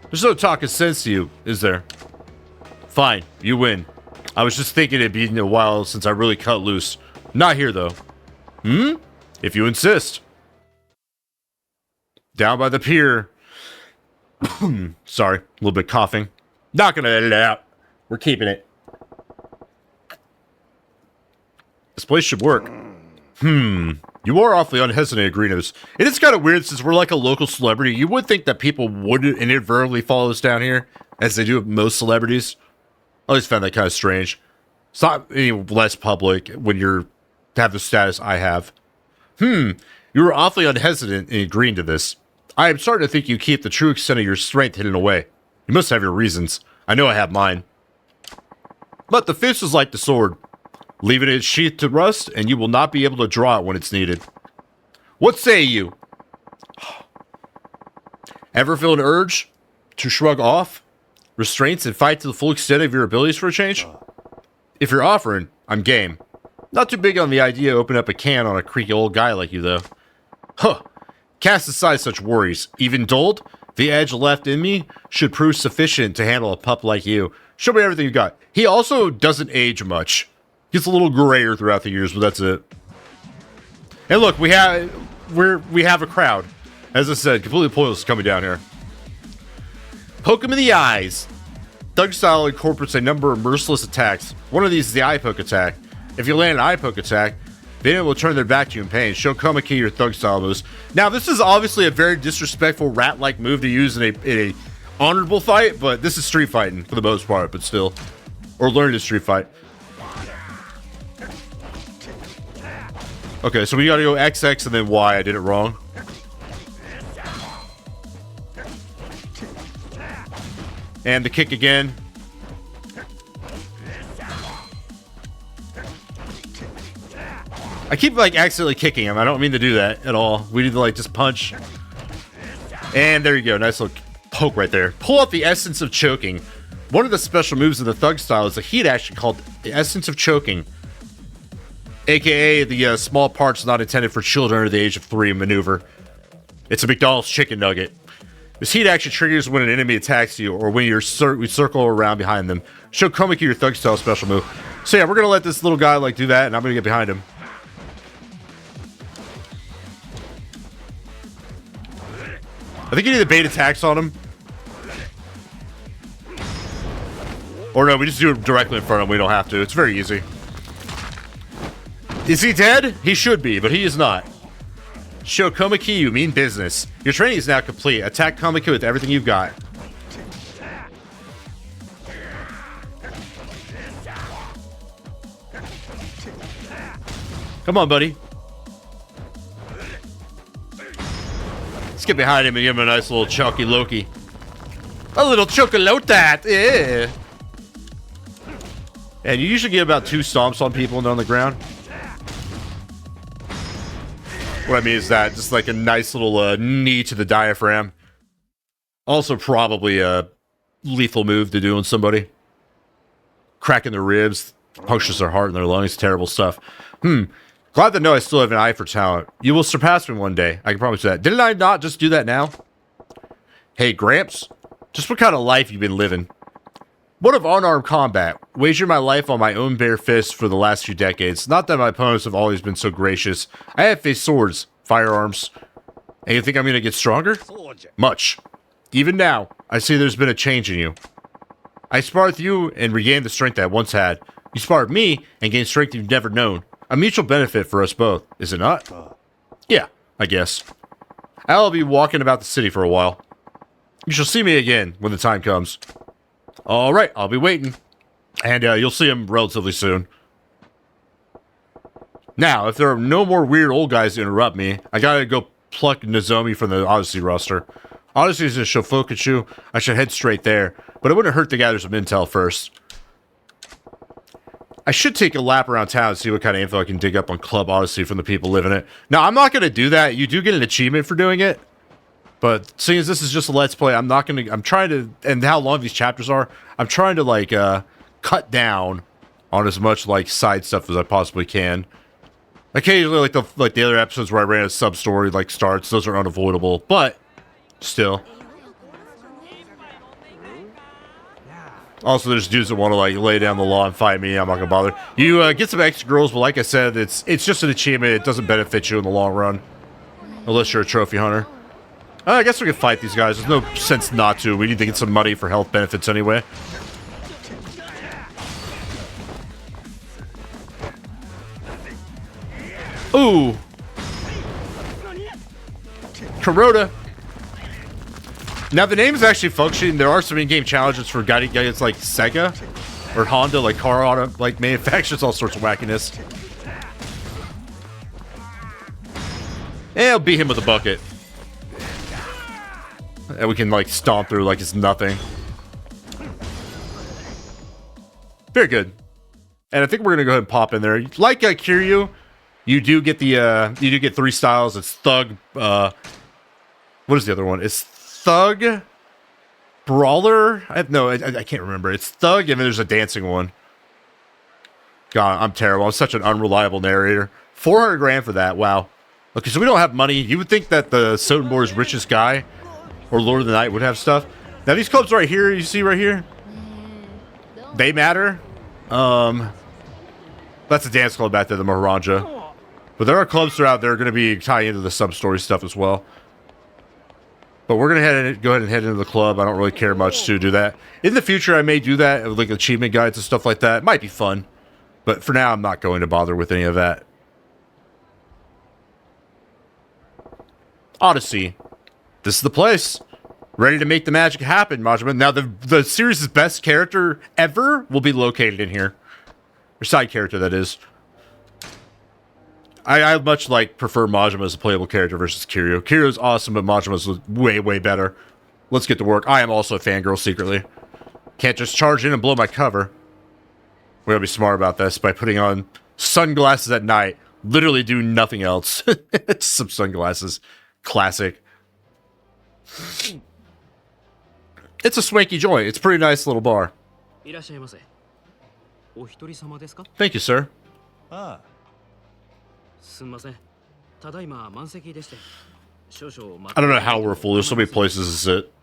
There's no talk of sense to you, is there? Fine, you win. I was just thinking it'd been a while since I really cut loose. Not here, though. If you insist. Down by the pier. Sorry, a little bit coughing. Not gonna edit it out. We're keeping it. This place should work. You are awfully unhesitant, agreeing to this. It is kind of weird since we're like a local celebrity. You would think that people would inadvertently follow us down here, as they do with most celebrities. I always found that kind of strange. It's not any less public when you're have the status I have. You were awfully unhesitant in agreeing to this. I am starting to think you keep the true extent of your strength hidden away. You must have your reasons. I know I have mine. But the fist is like the sword. Leave it in its sheath to rust, and you will not be able to draw it when it's needed. What say you? Ever feel an urge to shrug off restraints and fight to the full extent of your abilities for a change? If you're offering, I'm game. Not too big on the idea of opening up a can on a creaky old guy like you, though. Cast aside such worries. Even dulled, the edge left in me should prove sufficient to handle a pup like you. Show me everything you got. He also doesn't age much. Gets a little grayer throughout the years, but that's it. And look, we have a crowd. As I said, completely pointless coming down here. Poke him in the eyes. Thug style incorporates a number of merciless attacks. One of these is the eye poke attack. If you land an eye poke attack, then it will turn their back to you in pain. Show Komaki your thug style moves. Now, this is obviously a very disrespectful rat-like move to use in a honorable fight, but this is street fighting for the most part, but still. Or learning to street fight. Okay, so we gotta go XX and then Y. I did it wrong. And the kick again. I keep like accidentally kicking him. I don't mean to do that at all. We need to like just punch. And there you go. Nice little poke right there. Pull out the essence of choking. One of the special moves of the thug style is a heat action called the essence of choking. AKA the small parts not intended for children under the age of 3 maneuver. It's a McDonald's chicken nugget. This heat action triggers when an enemy attacks you or when we circle around behind them. Show Komaki your thug style special move. So yeah, we're gonna let this little guy like do that, and I'm gonna get behind him. I think you need to bait attacks on him. Or no, we just do it directly in front of him. We don't have to. It's very easy. Is he dead? He should be, but he is not. Show Komaki you mean business. Your training is now complete. Attack Komaki with everything you've got. Come on, buddy. Let's get behind him and give him a nice little chunky Loki. A little chocolotat, yeah. And you usually get about 2 stomps on people and on the ground. What I mean is that, just like a nice little knee to the diaphragm. Also probably a lethal move to do on somebody. Cracking their ribs, punctures their heart and their lungs, terrible stuff. Glad to know I still have an eye for talent. You will surpass me one day, I can promise you that. Didn't I not just do that now? Hey, Gramps, just what kind of life you been living? What of unarmed combat? Wager my life on my own bare fists for the last few decades. Not that my opponents have always been so gracious. I have faced swords, firearms. And you think I'm going to get stronger? Much. Even now, I see there's been a change in you. I sparred with you and regained the strength I once had. You sparred me and gained strength you've never known. A mutual benefit for us both, is it not? Yeah, I guess. I'll be walking about the city for a while. You shall see me again when the time comes. Alright, I'll be waiting. And you'll see him relatively soon. Now, if there are no more weird old guys to interrupt me, I gotta go pluck Nozomi from the Odyssey roster. Odyssey is in Shofukachu. I should head straight there, but it wouldn't hurt to gather some intel first. I should take a lap around town and see what kind of info I can dig up on Club Odyssey from the people living it. Now, I'm not going to do that. You do get an achievement for doing it. But seeing as this is just a let's play, I'm trying to, and how long these chapters are, I'm trying to like cut down on as much like side stuff as I possibly can. Occasionally, like the other episodes where I ran a sub story like starts, those are unavoidable, but still. Also, there's dudes that want to like lay down the law and fight me. I'm not gonna bother. You get some extra girls, but like I said, it's just an achievement. It doesn't benefit you in the long run, unless you're a trophy hunter. I guess we can fight these guys. There's no sense not to. We need to get some money for health benefits anyway. Ooh. Kuroda. Now the name is actually functioning. There are some in-game challenges for guiding against like Sega or Honda, like car auto, like manufacturers, all sorts of wackiness. And I'll beat him with a bucket. And we can like stomp through like it's nothing. Very good. And I think we're gonna go ahead and pop in there. Like Kiryu, you do get the you do get 3 styles. It's Thug. What is the other one? It's Thug, Brawler. I can't remember. It's Thug, and then there's a dancing one. God, I'm terrible. I'm such an unreliable narrator. 400 grand for that. Wow. Okay, so we don't have money. You would think that the Sotenborg's richest guy, or Lord of the Night, would have stuff. Now these clubs right here, you see right here, they matter. That's a dance club back there, the Maharaja. But there are clubs throughout there going to be tying into the sub-story stuff as well. But we're going to go ahead and head into the club. I don't really care much to do that. In the future, I may do that, like achievement guides and stuff like that. It might be fun. But for now, I'm not going to bother with any of that. Odyssey. This is the place. Ready to make the magic happen, Majima. Now, the series' best character ever will be located in here. Or side character, that is. I much prefer Majima as a playable character versus Kiryu. Kiryu's awesome, but Majima's way, way better. Let's get to work. I am also a fangirl secretly. Can't just charge in and blow my cover. We gotta be smart about this by putting on sunglasses at night. Literally do nothing else. Some sunglasses. Classic. It's a swanky joint. It's a pretty nice little bar. Thank you, sir. I don't know how we're full. There's so many places to sit.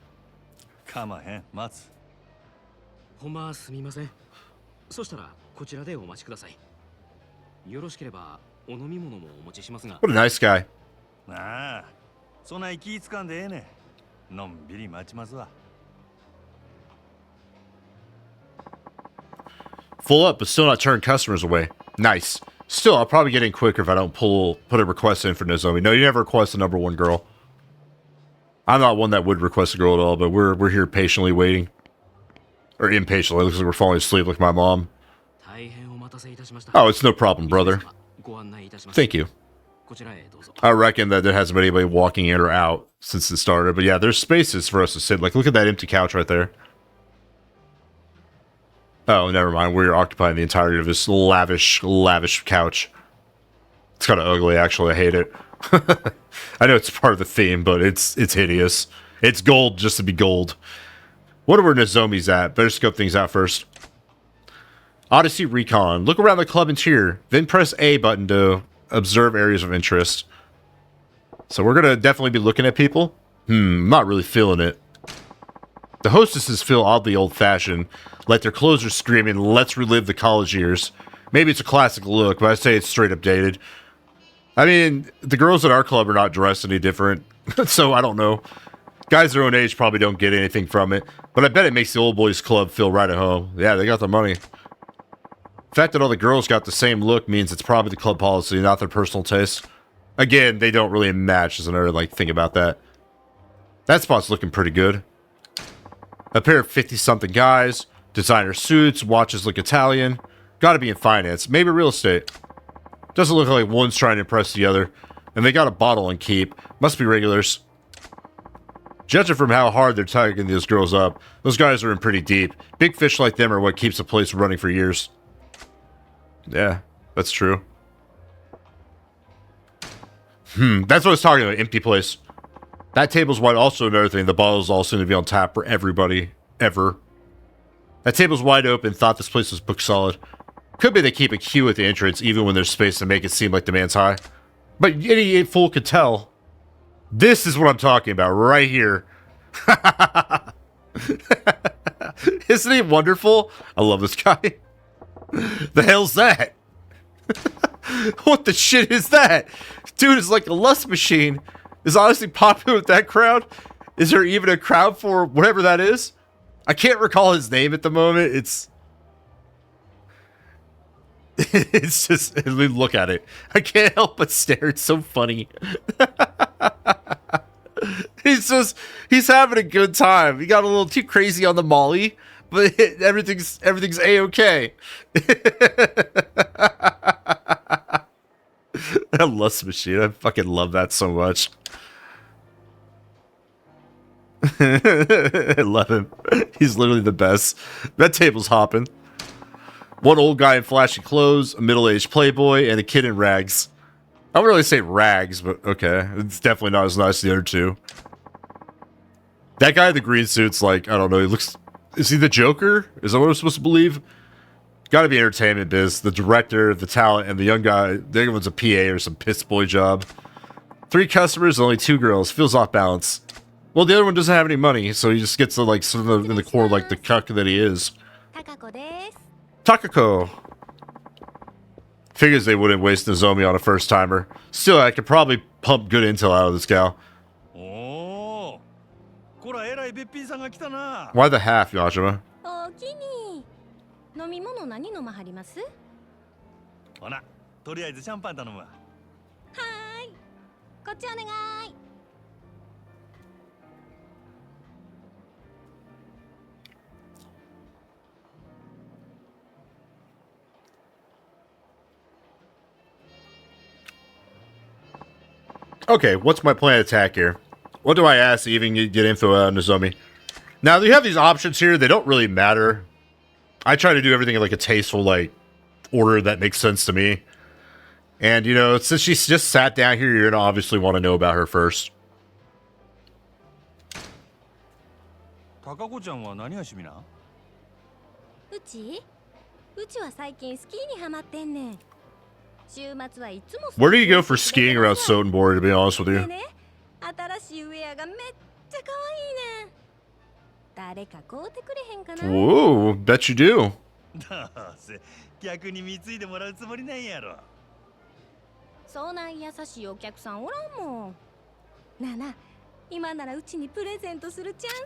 What a nice guy. Full up, but still not turn customers away. Nice. Still, I'll probably get in quicker if I don't put a request in for Nozomi. No, you never request the #1 girl. I'm not one that would request a girl at all, but we're here patiently waiting. Or impatiently. It looks like we're falling asleep like my mom. Oh, it's no problem, brother. Thank you. I reckon that there hasn't been anybody walking in or out since it started. But yeah, there's spaces for us to sit. Like, look at that empty couch right there. Oh, never mind. We're occupying the entirety of this lavish couch. It's kind of ugly, actually. I hate it. I know it's part of the theme, but it's hideous. It's gold just to be gold. Wonder where Nozomi's at. Better scope things out first. Odyssey Recon. Look around the club interior. Then press A button to observe areas of interest. So we're going to definitely be looking at people. I'm not really feeling it. The hostesses feel oddly old-fashioned, like their clothes are screaming, let's relive the college years. Maybe it's a classic look, but I'd say it's straight up dated. I mean, the girls at our club are not dressed any different, so I don't know. Guys their own age probably don't get anything from it, but I bet it makes the old boys club feel right at home. Yeah, they got the money. The fact that all the girls got the same look means it's probably the club policy, not their personal taste. Again, they don't really match, is another thing about that. That spot's looking pretty good. A pair of 50-something guys, designer suits, watches look Italian. Gotta be in finance, maybe real estate. Doesn't look like one's trying to impress the other. And they got a bottle on keep. Must be regulars. Judging from how hard they're tugging these girls up, those guys are in pretty deep. Big fish like them are what keeps the place running for years. Yeah, that's true. That's what I was talking about, empty place. That table's wide. Also, another thing, the bottles all seem to be on tap for everybody, ever. That table's wide open. Thought this place was book solid. Could be they keep a queue at the entrance, even when there's space to make it seem like demand's high. But any fool could tell. This is what I'm talking about, right here. Isn't he wonderful? I love this guy. The hell's that? What the shit is that? Dude is like a lust machine. Is Odyssey popular with that crowd? Is there even a crowd for whatever that is? I can't recall his name at the moment. It's just, I mean, look at it. I can't help but stare. It's so funny. He's having a good time. He got a little too crazy on the molly, but everything's A-okay. I lust machine. I fucking love that so much. I love him. He's literally the best. That table's hopping. One old guy in flashy clothes, a middle-aged playboy, and a kid in rags. I wouldn't really say rags, but okay. It's definitely not as nice as the other two. That guy in the green suit's like, I don't know, he looks... Is he the Joker? Is that what I'm supposed to believe? Gotta be entertainment biz. The director, the talent, and the young guy, the other one's a PA or some piss boy job. 3 customers, only 2 girls. Feels off balance. Well, the other one doesn't have any money, so he just gets to, like, sort of in the core like the cuck that he is. Takako. Figures they wouldn't waste Nozomi on a first-timer. Still, I could probably pump good intel out of this gal. Why the half, Yajima? Okay, what's my plan of attack here? What do I ask to even get info out of Nozomi? Now, you have these options here. They don't really matter. I try to do everything in like a tasteful, like, order that makes sense to me. And, you know, since she's just sat down here, you're going to obviously want to know about her first. Takako-chan wa nani ga shimi na? Uchi? Uchi wa saikin ski ni hamatte ne. Where do you go for skiing around Sotenborg, to be honest with you? Whoa, bet you do.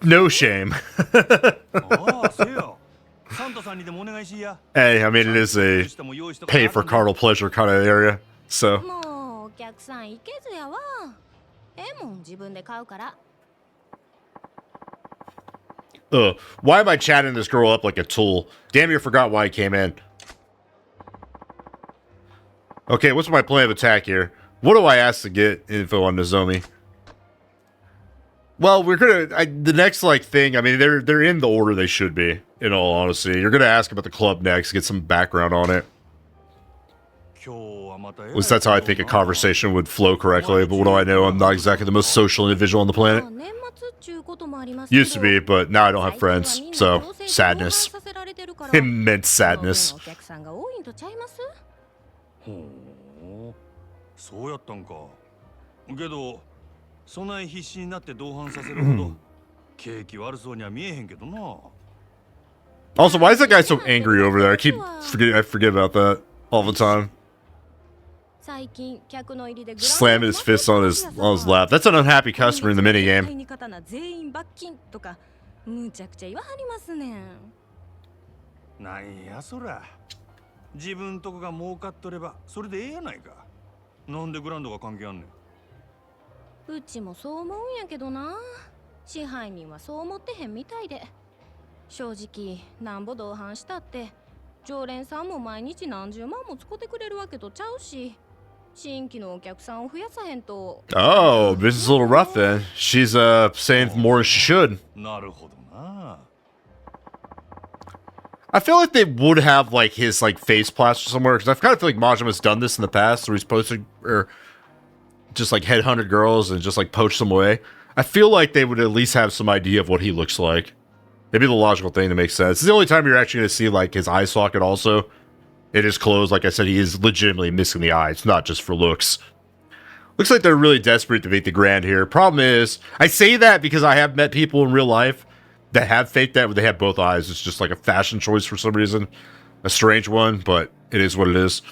No shame. Hey, I mean, it is a pay for carnal pleasure kind of area, so. Why am I chatting this girl up like a tool? Damn, you forgot why I came in. Okay, what's my plan of attack here? What do I ask to get info on Nozomi? Well, we're gonna the next like thing. I mean, they're in the order they should be. In all honesty, you're gonna ask about the club next, get some background on it. At least that's how I think a conversation would flow correctly. But what do I know? I'm not exactly the most social individual on the planet. Used to be, but now I don't have friends. So sadness, immense sadness. そない必死になって同伴させるほど景気悪そうには見えへんけどな。Also, why is that guy so angry over there? I forget about that all the time. Slamming his fist on his lap. That's an unhappy customer in the minigame. なんやそら。自分とこが儲かっとればそれでええやないか。なんでグランドが関係あんねん。うちもそう思うんやけどな。支配人はそう思ってへんみたいで。正直なんぼ同伴したって常連さんも毎日何十万も使ってくれるわけとちゃうし、新規のお客さんを増やさへんと。Oh, this is a little rough then. She's saying more than she should. なるほどな。I feel like they would have like his like face plaster somewhere because I kind of feel like Majima's done this in the past, where he's posted or just like headhunted girls and just like poached them away. I feel like they would at least have some idea of what he looks like. Maybe the logical thing to make sense. It's the only time you're actually going to see like his eye socket also. It is closed. Like I said, he is legitimately missing the eye. It's not just for looks. Looks like they're really desperate to beat the Grand here. Problem is, I say that because I have met people in real life that have faked that where they have both eyes. It's just like a fashion choice for some reason. A strange one, but it is what it is.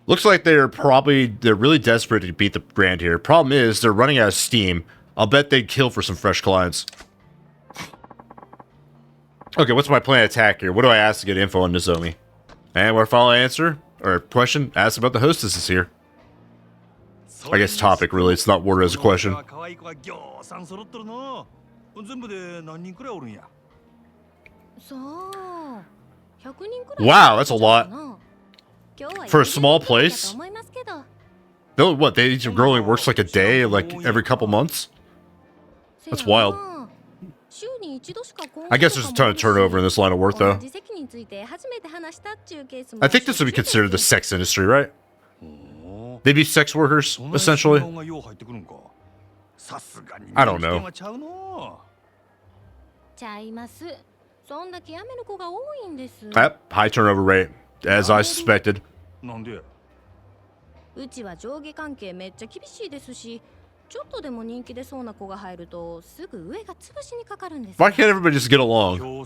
Looks like they're really desperate to beat the Grand here. Problem is, they're running out of steam. I'll bet they'd kill for some fresh clients. Okay, what's my plan of attack here? What do I ask to get info on Nozomi? And what final answer, or question, asked about the hostess is here. I guess topic, really. It's not worded as a question. Wow, that's a lot. For a small place? No, what, they each girl only works like a day, like every couple months? That's wild. I guess there's a ton of turnover in this line of work, though. I think this would be considered the sex industry, right? They'd be sex workers, essentially. I don't know. Yep, high turnover rate, as I suspected. Why can't everybody just get along? Oh,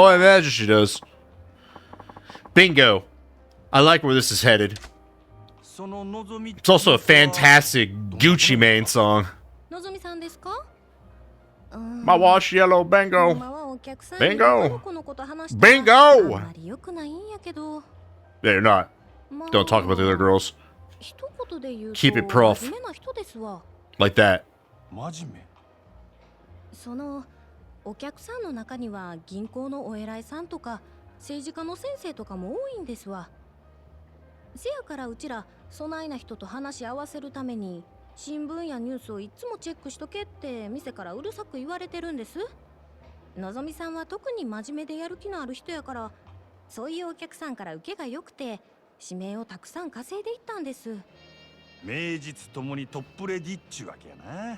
I imagine she does. Bingo. I like where this is headed. It's also a fantastic Gucci Mane song. My watch yellow, bingo. Bingo. Bingo! Yeah, you're not. Don't talk about the other girls. Keep it prof. Like that. そのお客さんの中には銀行のお偉いさんとか政治家の先生とかも多いんですわ。せやからうちらそないな人と話し合わせるために新聞やニュースをいつもチェックしとけって店からうるさく言われてるんです。のぞみさんは特に真面目でやる気のある人やからそういうお客さんから受けが良くて指名をたくさん稼いでいったんです。名実ともにトップレディっちゅうわけやな。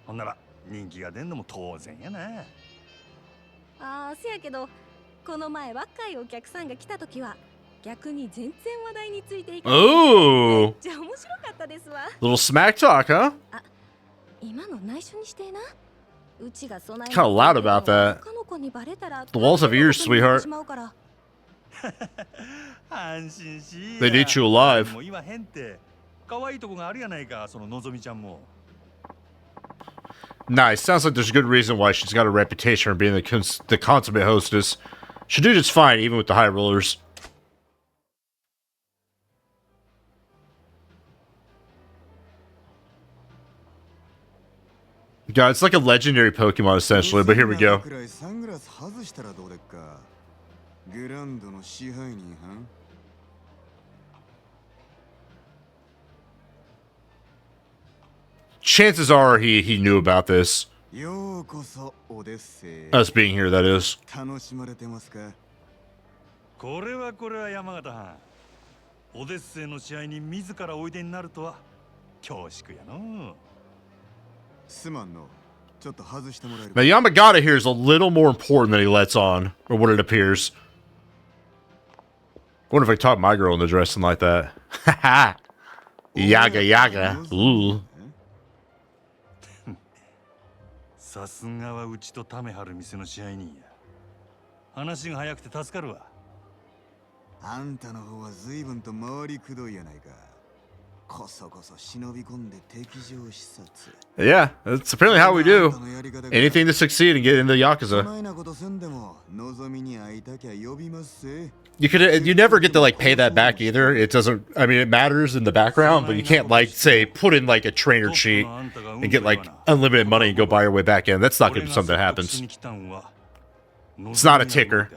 ほんなら人気が出んのも当然やな。ああ、せやけどこの前若いお客さんが来た時は逆に全然話題についていかない。めっちゃ面白かったですわ。Little smack talk, huh? あ、今の内緒にしてな。うちがそない。Kind of loud about that. The walls have ears, sweetheart. They need you alive. Nice. Sounds like there's a good reason why she's got a reputation for being the consummate hostess. She'll do just fine, even with the high rollers. God, it's like a legendary Pokemon, essentially, but here we go. Chances are he knew about this. Us being here, that is. これは山形藩。オデッセイの試合に自らおいでになるとは恐縮やの。Now, Yamagata here is a little more important than he lets on, or what it appears. I wonder if I taught my girl into dressing like that. Haha. Yaga yaga. Ooh. さすがはうちとタメ張る店の支配人や。話が早くて助かるわ。あんたの方は随分と回りくどいやないか。こそこそ忍び込んで敵情視察。Yeah, that's apparently how we do. Anything to succeed and get into Yakuza. You never get to like pay that back either. It doesn't. I mean, it matters in the background, but you can't like say put in like a trainer cheat and get like unlimited money and go buy your way back in. That's not going to be something that happens. It's not a ticker.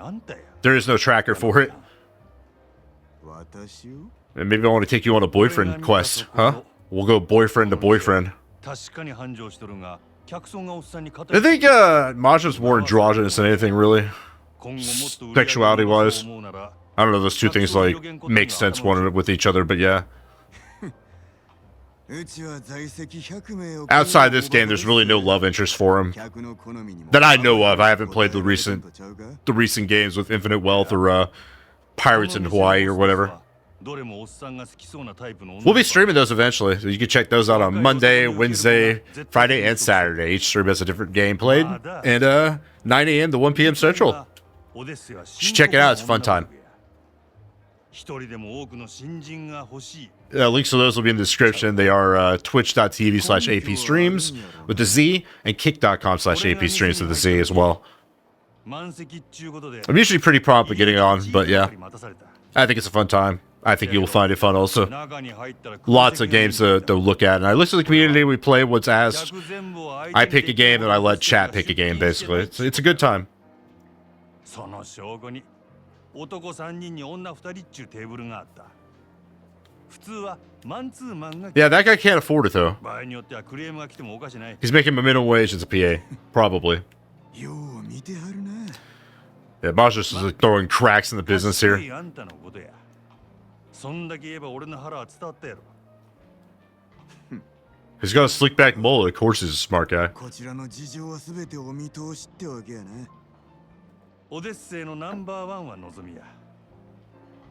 There is no tracker for it. And maybe I want to take you on a boyfriend quest, huh? We'll go boyfriend to boyfriend. I think Maja's more androgynous than anything, really. Sexuality-wise. I don't know, those two things, like, make sense one with each other, but yeah. Outside this game, there's really no love interest for him. That I know of. I haven't played the recent games with Infinite Wealth or Pirates in Hawaii or whatever. We'll be streaming those eventually. So you can check those out on Monday, Wednesday, Friday, and Saturday. Each stream has a different game played. And 9 a.m. to 1 p.m. Central. You should check it out. It's a fun time. Links to those will be in the description. They are twitch.tv/AP streams with the Z and kick.com/AP streams with the Z as well. I'm usually pretty prompt at getting on, but yeah, I think it's a fun time. I think you'll find it fun also. Lots of games to look at, and I listen to the community. We play what's asked. I pick a game, and I let chat pick a game, basically. It's a good time. Yeah, that guy can't afford it, though. He's making a minimum wage as a PA. Probably. Yeah, Maja's just like throwing cracks in the business here. He's got a slick back mullet. Of course he's a smart guy. Odyssey のナンバーワンは望みや。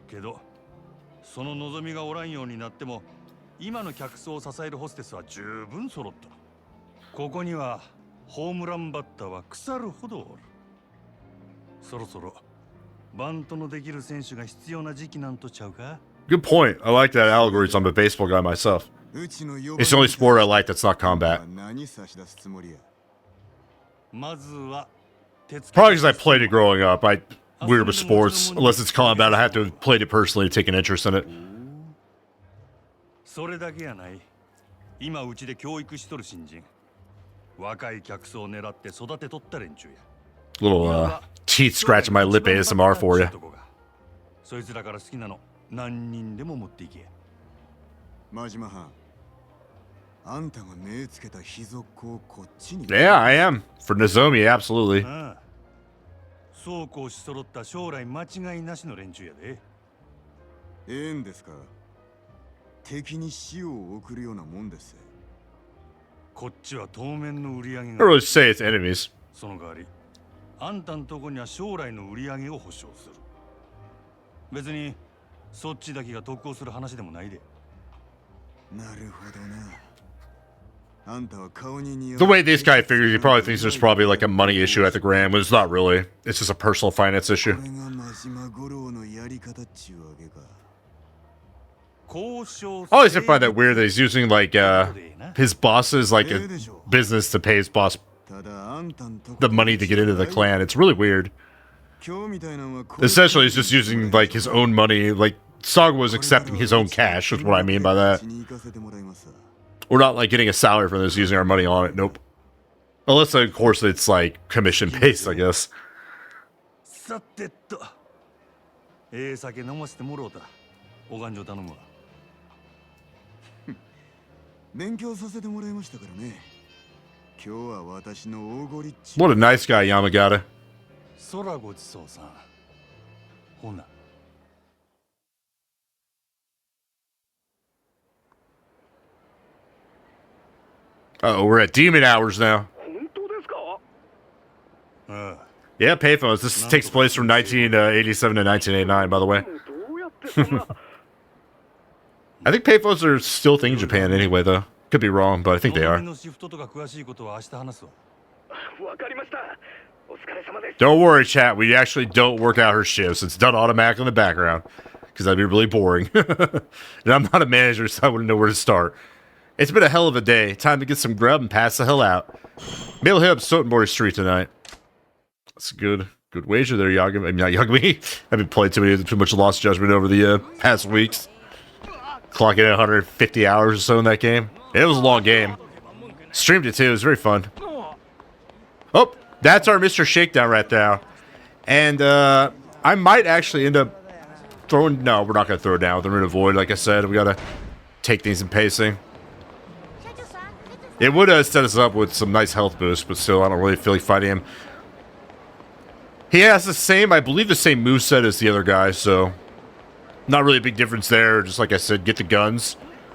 けど、その望みがおらんようになっても、今の客層を支えるホステスは十分揃った。ここにはホームランバッターは腐るほどおる。そろそろバントのできる選手が必要な時期なんとちゃうか? Good point. I like that allegory. I'm a baseball guy myself. It's the only sport I like that's not combat. Probably because I played it growing up. I'm weird with sports. Unless it's combat, I have to have played it personally to take an interest in it. Little teeth scratching my lip ASMR for you. Yeah, I am. For Nozomi, absolutely. I don't really say it's enemies. The way this guy figures, he probably thinks there's probably like a money issue at the Grand, but it's not really. It's just a personal finance issue. I always find that weird that he's using like his boss's like a business to pay his boss the money to get into the clan. It's really weird. Essentially, he's just using like his own money. Like Sagawa was accepting his own cash. Is what I mean by that. We're not like getting a salary for this, using our money on it. Nope. Unless, of course, it's like commission based, I guess. What a nice guy, Yamagata. Uh-oh, we're at demon hours now. Yeah, payphones. This takes place from 1987 to 1989, by the way. I think payphones are still a thing in Japan anyway, though. Could be wrong, but I think they are. Don't worry, chat. We actually don't work out her shifts. It's done automatically in the background. Because that'd be really boring. And I'm not a manager, so I wouldn't know where to start. It's been a hell of a day. Time to get some grub and pass the hell out. Maybe we'll hit up Sotenbury Street tonight. That's a good wager there, Yagami. I mean, not Yagami. I haven't played too much Lost Judgment over the past weeks. Clocking at 150 hours or so in that game. It was a long game. Streamed it too. It was very fun. Oh, that's our Mr. Shakedown right now. And I might actually end up throwing... No, we're not going to throw it down with the Ring of Void. Like I said, we got to take things in pacing. It would set us up with some nice health boost, but still, I don't really feel like fighting him. He has the same, I believe, the same moveset as the other guy, so not really a big difference there. Just like I said, get the guns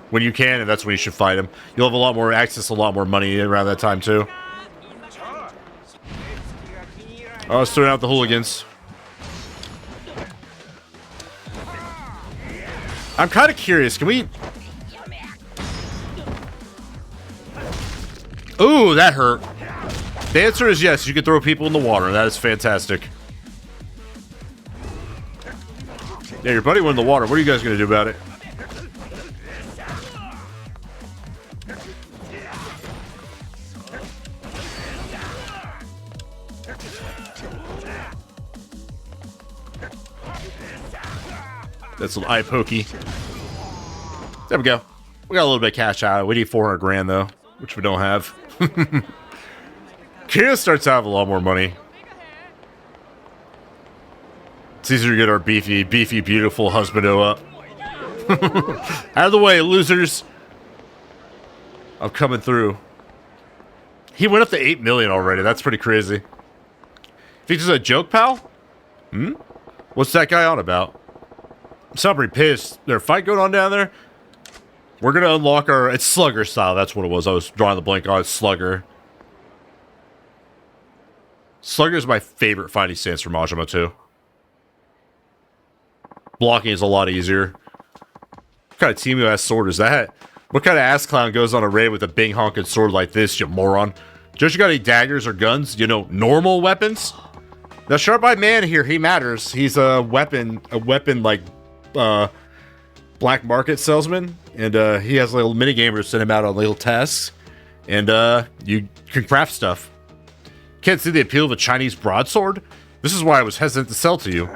when you can, and that's when you should fight him. You'll have a lot more access, a lot more money around that time, too. Oh, let's throw out the hooligans. I'm kind of curious. Can we... Ooh, that hurt. The answer is yes. You can throw people in the water. That is fantastic. Yeah, your buddy went in the water. What are you guys going to do about it? That's a little eye pokey. There we go. We got a little bit of cash out. We need 400 grand though, which we don't have. Kira starts out with a lot more money. It's easier to get our beefy, beautiful husbando up. Out of the way, losers. I'm coming through. He went up to 8 million already. That's pretty crazy. Think this is a joke, pal? Hmm? What's that guy on about? I'm so pretty pissed. There's a fight going on down there. We're going to unlock our... It's Slugger style. That's what it was. I was drawing the blank on it. Slugger. Slugger is my favorite fighting stance for Majima, too. Blocking is a lot easier. What kind of team-ass sword is that? What kind of ass clown goes on a raid with a big honking sword like this, you moron? Don't you got any daggers or guns? You know, normal weapons? The sharp-eyed man here, he matters. He's a weapon like, black market salesman. And, he has little minigamers send him out on little tasks. And, you can craft stuff. Can't see the appeal of a Chinese broadsword? This is why I was hesitant to sell to you.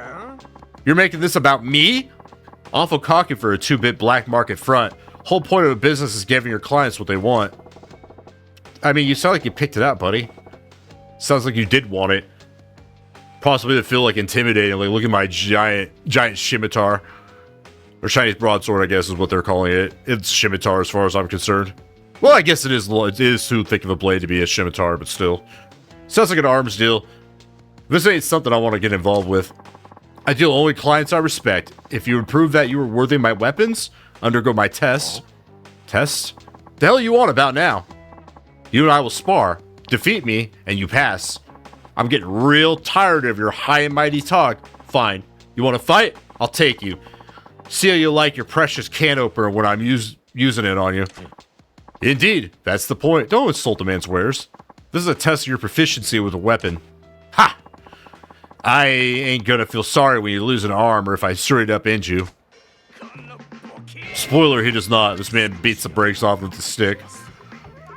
You're making this about me? Awful cocky for a 2-bit black market front. Whole point of a business is giving your clients what they want. I mean, you sound like you picked it out, buddy. Sounds like you did want it. Possibly to feel like intimidating, like look at my giant scimitar. Or Chinese broadsword, I guess is what they're calling it. It's scimitar as far as I'm concerned. Well, I guess it is too thick of a blade to be a scimitar, but still. Sounds like an arms deal. This ain't something I want to get involved with. I deal only clients I respect. If you would prove that you were worthy of my weapons, undergo my tests. Tests? The hell you on about now? You and I will spar. Defeat me, and you pass. I'm getting real tired of your high and mighty talk. Fine. You want to fight? I'll take you. See how you like your precious can opener when I'm using it on you. Indeed, that's the point. Don't insult a man's wares. This is a test of your proficiency with a weapon. Ha! I ain't gonna feel sorry when you lose an arm or if I straight up end you. Spoiler, he does not. This man beats the brakes off with the stick.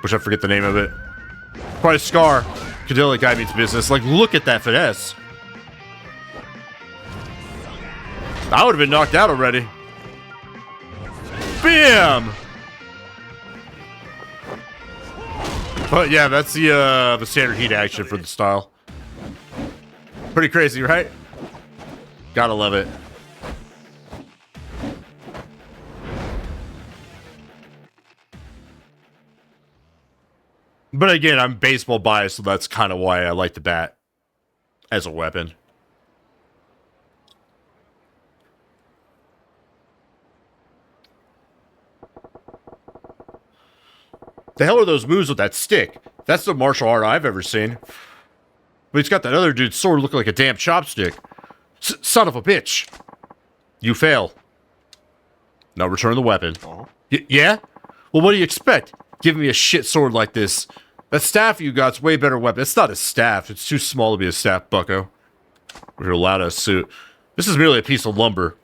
Wish I forget the name of it. Probably Scar. Cadilla guy means business. Like, look at that finesse. I would have been knocked out already. Bam! But yeah, that's the standard heat action for the style. Pretty crazy, right? Gotta love it. But again, I'm baseball biased, so that's kind of why I like the bat as a weapon. The hell are those moves with that stick? That's the martial art I've ever seen. But he's got that other dude's sword looking like a damn chopstick. Son of a bitch. You fail. Now return the weapon. Yeah? Well, what do you expect? Give me a shit sword like this. That staff you got's way better weapon. It's not a staff. It's too small to be a staff, bucko. We're allowed a suit. This is merely a piece of lumber.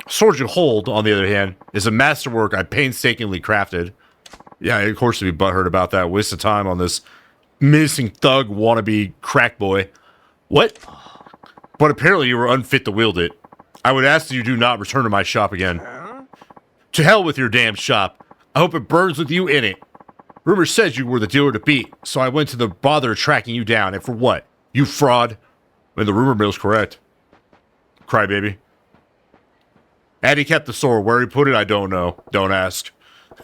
Sword you hold, on the other hand, is a masterwork I painstakingly crafted. Yeah, of course to be butthurt about that. Waste of time on this menacing thug wannabe crack boy. What? But apparently you were unfit to wield it. I would ask that you do not return to my shop again. To hell with your damn shop. I hope it burns with you in it. Rumor says you were the dealer to beat, so I went to the bother of tracking you down. And for what? You fraud. And the rumor mill's correct. Crybaby. And he kept the sword. Where he put it, I don't know. Don't ask.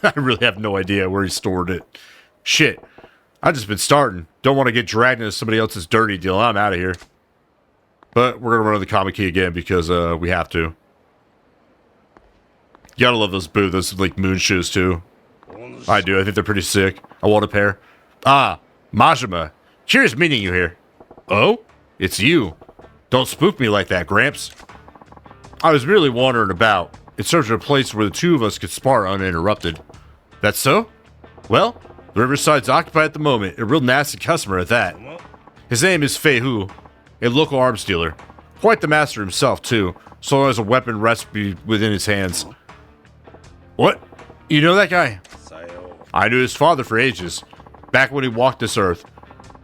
I really have no idea where he stored it. Shit. I've just been starting. Don't want to get dragged into somebody else's dirty deal. I'm out of here. But we're going to run the comic key again because we have to. You gotta love those boots, those like moon shoes too. I do. I think they're pretty sick. I want a pair. Ah, Majima. Curious meeting you here. Oh? It's you. Don't spook me like that, Gramps. I was merely wandering about, in search of a place where the two of us could spar uninterrupted. That's so? Well, the riverside's occupied at the moment. A real nasty customer at that. His name is Fei Hu, a local arms dealer. Quite the master himself, too, so long as a weapon rests within his hands. What? You know that guy? I knew his father for ages, back when he walked this earth.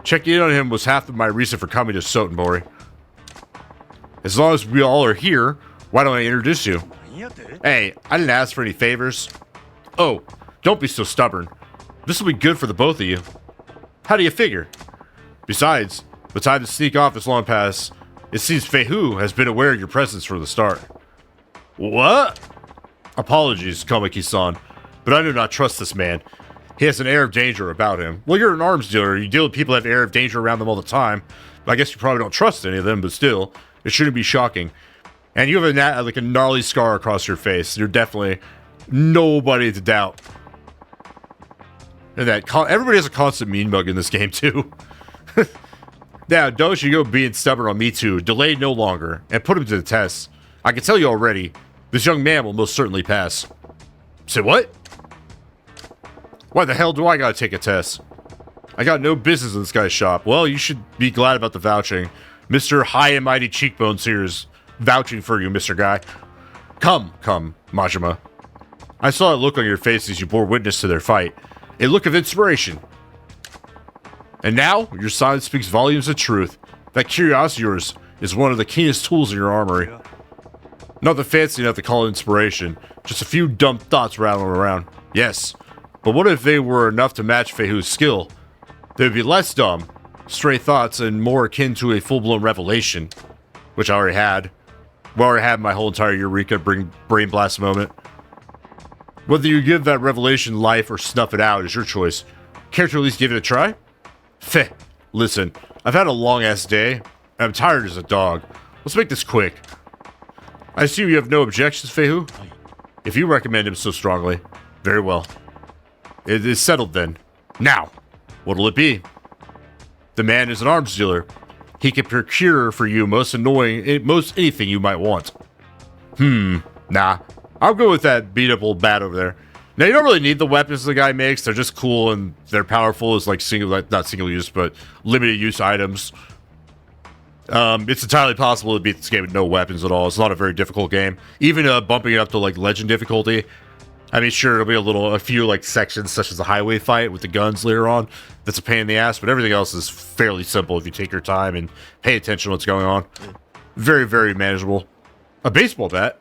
Checking in on him was half of my reason for coming to Sotenbori. As long as we all are here, why don't I introduce you? Hey, I didn't ask for any favors. Oh, don't be so stubborn. This will be good for the both of you. How do you figure? Besides, the time to sneak off is long past. It seems Fei Hu has been aware of your presence from the start. What? Apologies, Komiki-san, but I do not trust this man. He has an air of danger about him. Well, you're an arms dealer. You deal with people that have an air of danger around them all the time. I guess you probably don't trust any of them, but still, it shouldn't be shocking. And you have a gnarly scar across your face. You're definitely nobody to doubt. And everybody has a constant mean mug in this game too. Now, don't you go being stubborn on me too. Delay no longer and put him to the test. I can tell you already, this young man will most certainly pass. Say what? Why the hell do I gotta take a test? I got no business in this guy's shop. Well, you should be glad about the vouching. Mr. High and Mighty Cheekbones here is vouching for you, Mr. Guy. Come, Majima. I saw a look on your face as you bore witness to their fight. A look of inspiration. And now, your silence speaks volumes of truth. That curiosity of yours is one of the keenest tools in your armory. Nothing fancy enough to call it inspiration. Just a few dumb thoughts rattling around. Yes. But what if they were enough to match Fei Hu's skill? They would be less dumb, stray thoughts, and more akin to a full-blown revelation. Which I already had. Well, I already had my whole entire Eureka brain blast moment. Whether you give that revelation life or snuff it out is your choice. Care to at least give it a try? Feh. Listen, I've had a long-ass day, and I'm tired as a dog. Let's make this quick. I assume you have no objections, Fei Hu? If you recommend him so strongly, very well. It is settled then. Now, what'll it be? The man is an arms dealer. He can procure for you most anything you might want. Nah. I'll go with that beat-up old bat over there. Now, you don't really need the weapons the guy makes. They're just cool and they're powerful as like not single use, but limited use items. It's entirely possible to beat this game with no weapons at all. It's not a very difficult game. Even bumping it up to like legend difficulty. I mean, sure, it'll be a few like sections such as the highway fight with the guns later on. That's a pain in the ass, but everything else is fairly simple if you take your time and pay attention to what's going on. Very, very manageable. A baseball bat.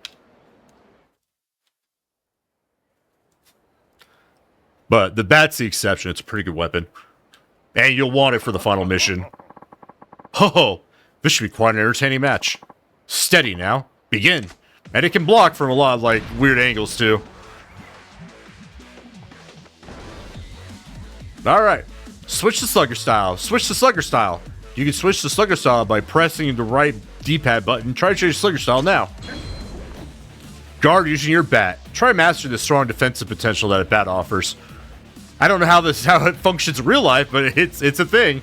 But the bat's the exception. It's a pretty good weapon. And you'll want it for the final mission. Ho! This should be quite an entertaining match. Steady now. Begin. And it can block from a lot of, like, weird angles, too. Alright. Switch to Slugger Style. Switch to Slugger Style. You can switch to Slugger Style by pressing the right D-pad button. Try to change Slugger Style now. Guard using your bat. Try mastering the strong defensive potential that a bat offers. I don't know how it functions in real life, but it's a thing.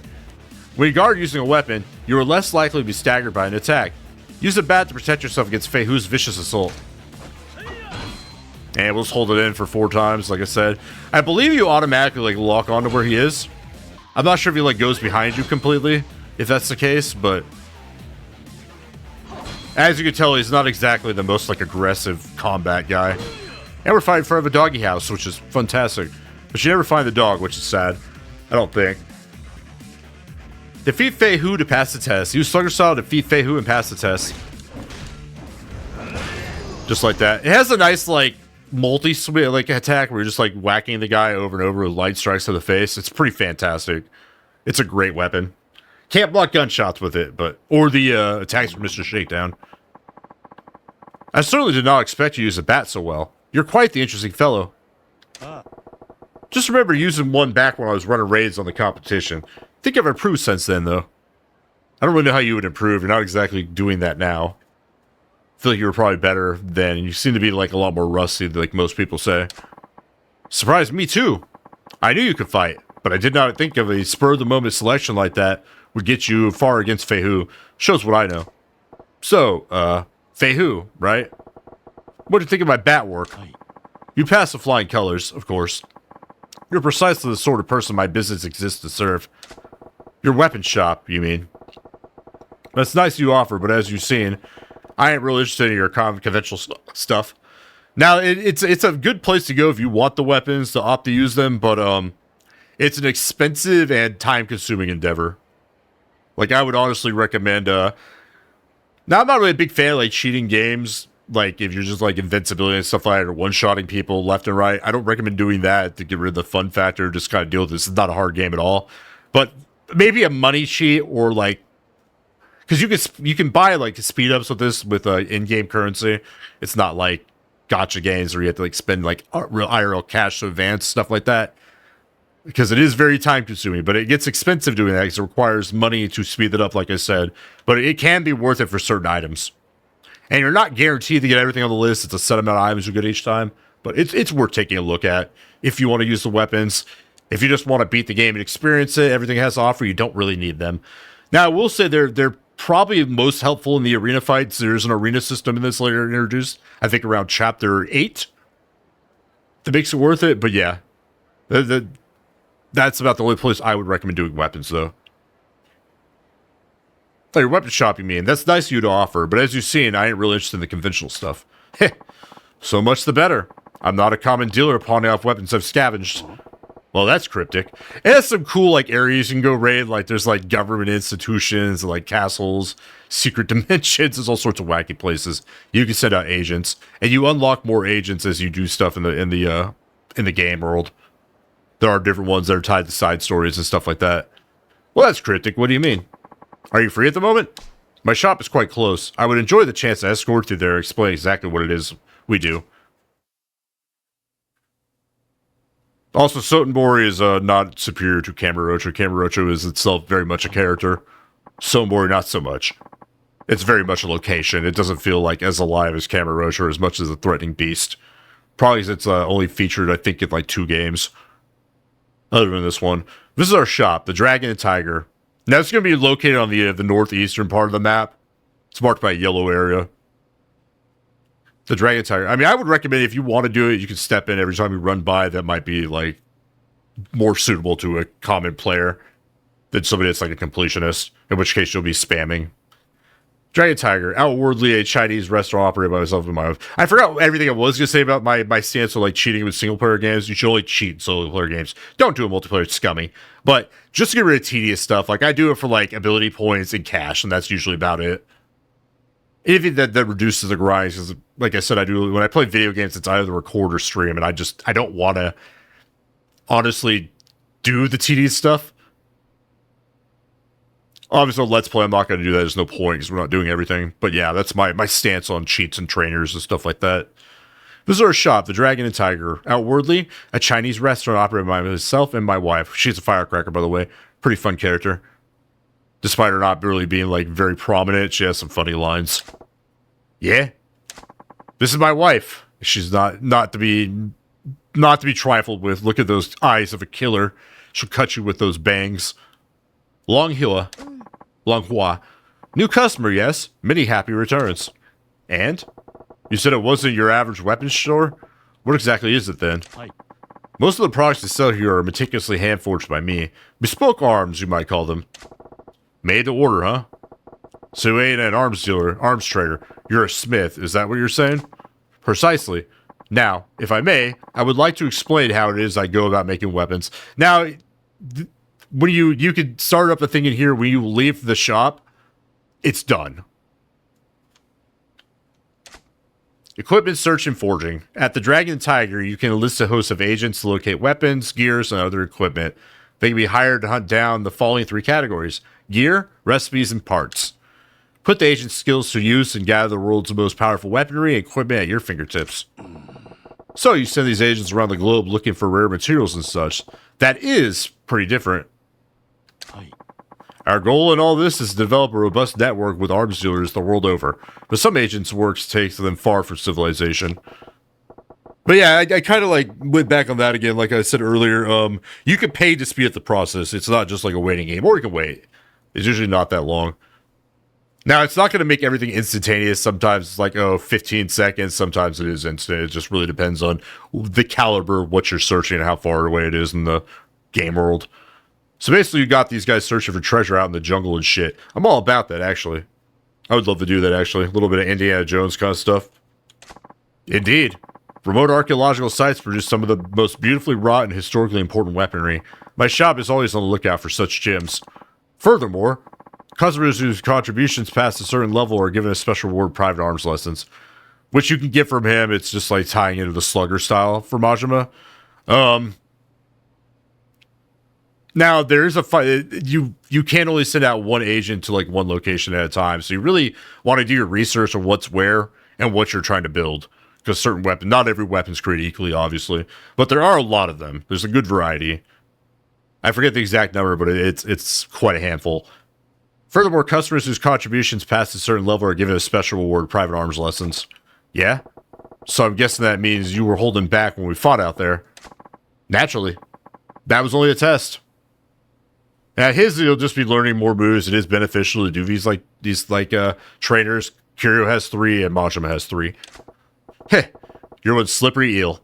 When you guard using a weapon, you are less likely to be staggered by an attack. Use a bat to protect yourself against Fei Hu's vicious assault. And we'll just hold it in for 4 times, like I said. I believe you automatically lock onto where he is. I'm not sure if he goes behind you completely, if that's the case, but as you can tell, he's not exactly the most aggressive combat guy. And we're fighting in front of a doggy house, which is fantastic. But you never find the dog, which is sad. I don't think. Defeat Fei Hu to pass the test. Use Slugger Style to defeat Fei Hu and pass the test. Just like that. It has a nice, multi-swing, attack where you're just, whacking the guy over and over with light strikes to the face. It's pretty fantastic. It's a great weapon. Can't block gunshots with it, or the attacks from Mr. Shakedown. I certainly did not expect you to use a bat so well. You're quite the interesting fellow. Just remember using one back when I was running raids on the competition. I think I've improved since then, though. I don't really know how you would improve. You're not exactly doing that now. I feel like you were probably better then. You seem to be like a lot more rusty, like most people say. Surprised me too. I knew you could fight, but I did not think of a spur-of-the-moment selection like that would get you far against Fei Hu. Shows what I know. So, Fei Hu, right? What do you think of my bat work? You pass the flying colors, of course. You're precisely the sort of person my business exists to serve. Your weapon shop, you mean? That's nice you offer, but as you've seen, I ain't really interested in your conventional stuff. Now, it's a good place to go if you want the weapons, to opt to use them, but it's an expensive and time-consuming endeavor. Like, I would honestly recommend, now, I'm not really a big fan of, like, cheating games, like, if you're just, like, invincibility and stuff like that, or one-shotting people left and right. I don't recommend doing that to get rid of the fun factor, just kind of deal with this. It's not a hard game at all. But maybe a money cheat, or, like, because you can buy, like, speed-ups with this with in-game currency. It's not, like, gotcha games where you have to, like, spend, like, real IRL cash to advance, stuff like that. Because it is very time-consuming, but it gets expensive doing that because it requires money to speed it up, like I said. But it can be worth it for certain items. And you're not guaranteed to get everything on the list. It's a set amount of items you get each time. But it's worth taking a look at if you want to use the weapons. If you just want to beat the game and experience it, everything it has to offer, you don't really need them. Now, I will say they're probably most helpful in the arena fights. There's an arena system in this later introduced, I think around chapter 8. That makes it worth it, but yeah. That's about the only place I would recommend doing weapons, though. Oh, your weapon shop, you mean? That's nice of you to offer, but as you've seen, I ain't really interested in the conventional stuff. Heh, so much the better. I'm not a common dealer pawning off weapons I've scavenged. Well, that's cryptic. It has some cool, like, areas you can go raid. Like, there's, like, government institutions, like, castles, secret dimensions. There's all sorts of wacky places. You can send out agents, and you unlock more agents as you do stuff in the game world. There are different ones that are tied to side stories and stuff like that. Well, that's cryptic. What do you mean? Are you free at the moment? My shop is quite close. I would enjoy the chance to escort you there and explain exactly what it is we do. Also, Sotenbori is not superior to Kamurocho. Kamurocho is itself very much a character. Sotenbori, not so much. It's very much a location. It doesn't feel like as alive as Kamurocho, as much as a threatening beast. Probably because it's only featured, I think, in like 2 games. Other than this one. This is our shop, the Dragon and Tiger. Now, it's going to be located on the northeastern part of the map. It's marked by a yellow area. The Dragon and Tiger. I mean, I would recommend if you want to do it, you can step in every time you run by. That might be, like, more suitable to a common player than somebody that's like a completionist, in which case you'll be spamming. Dragon Tiger, outwardly a Chinese restaurant operated by myself and my wife. I forgot everything I was going to say about my stance on like cheating with single player games. You should only cheat in solo player games. Don't do a multiplayer, it's scummy. But just to get rid of tedious stuff, like I do it for like ability points and cash, and that's usually about it. Anything that reduces the grind, because like I said, I do when I play video games, it's either record or stream, and I don't want to honestly do the tedious stuff. Obviously, Let's Play, I'm not going to do that. There's no point because we're not doing everything. But yeah, that's my stance on cheats and trainers and stuff like that. This is our shop, the Dragon and Tiger. Outwardly, a Chinese restaurant operated by myself and my wife. She's a firecracker, by the way. Pretty fun character. Despite her not really being, like, very prominent, she has some funny lines. Yeah? This is my wife. She's not to be trifled with. Look at those eyes of a killer. She'll cut you with those bangs. Long Hua. New customer, yes. Many happy returns. And? You said it wasn't your average weapons store? What exactly is it then? Most of the products they sell here are meticulously hand-forged by me. Bespoke arms, you might call them. Made to order, huh? So you ain't an arms dealer, arms trader. You're a smith, is that what you're saying? Precisely. Now, if I may, I would like to explain how it is I go about making weapons. Now, when you could start up the thing in here, when you leave the shop, it's done. Equipment search and forging. At the Dragon Tiger, you can enlist a host of agents to locate weapons, gears, and other equipment. They can be hired to hunt down the following 3 categories: gear, recipes, and parts. Put the agent's skills to use and gather the world's most powerful weaponry and equipment at your fingertips. So you send these agents around the globe looking for rare materials and such. That is pretty different. Our goal in all this is to develop a robust network with arms dealers the world over. But some agents' works takes them far from civilization. But yeah, I kind of like went back on that again. Like I said earlier, you can pay to speed up the process. It's not just like a waiting game, or you can wait. It's usually not that long. Now, it's not going to make everything instantaneous. Sometimes it's like, 15 seconds. Sometimes it is instant. It just really depends on the caliber of what you're searching and how far away it is in the game world. So basically, you got these guys searching for treasure out in the jungle and shit. I'm all about that, actually. I would love to do that, actually. A little bit of Indiana Jones kind of stuff. Indeed. Remote archaeological sites produce some of the most beautifully wrought and historically important weaponry. My shop is always on the lookout for such gems. Furthermore, customers whose contributions pass a certain level are given a special reward private arms lessons, which you can get from him. It's just like tying into the slugger style for Majima. Now, there is a fight. You can only send out one agent to like one location at a time, so you really want to do your research on what's where and what you're trying to build. Because certain weapons, not every weapon's created equally, obviously, but there are a lot of them. There's a good variety. I forget the exact number, but it's quite a handful. Furthermore, customers whose contributions pass a certain level are given a special reward, private arms lessons. Yeah? So I'm guessing that means you were holding back when we fought out there. Naturally. That was only a test. At his, you'll just be learning more moves. It is beneficial to do these trainers. Kiryu has 3 and Majima has 3. Heh, you're one slippery eel.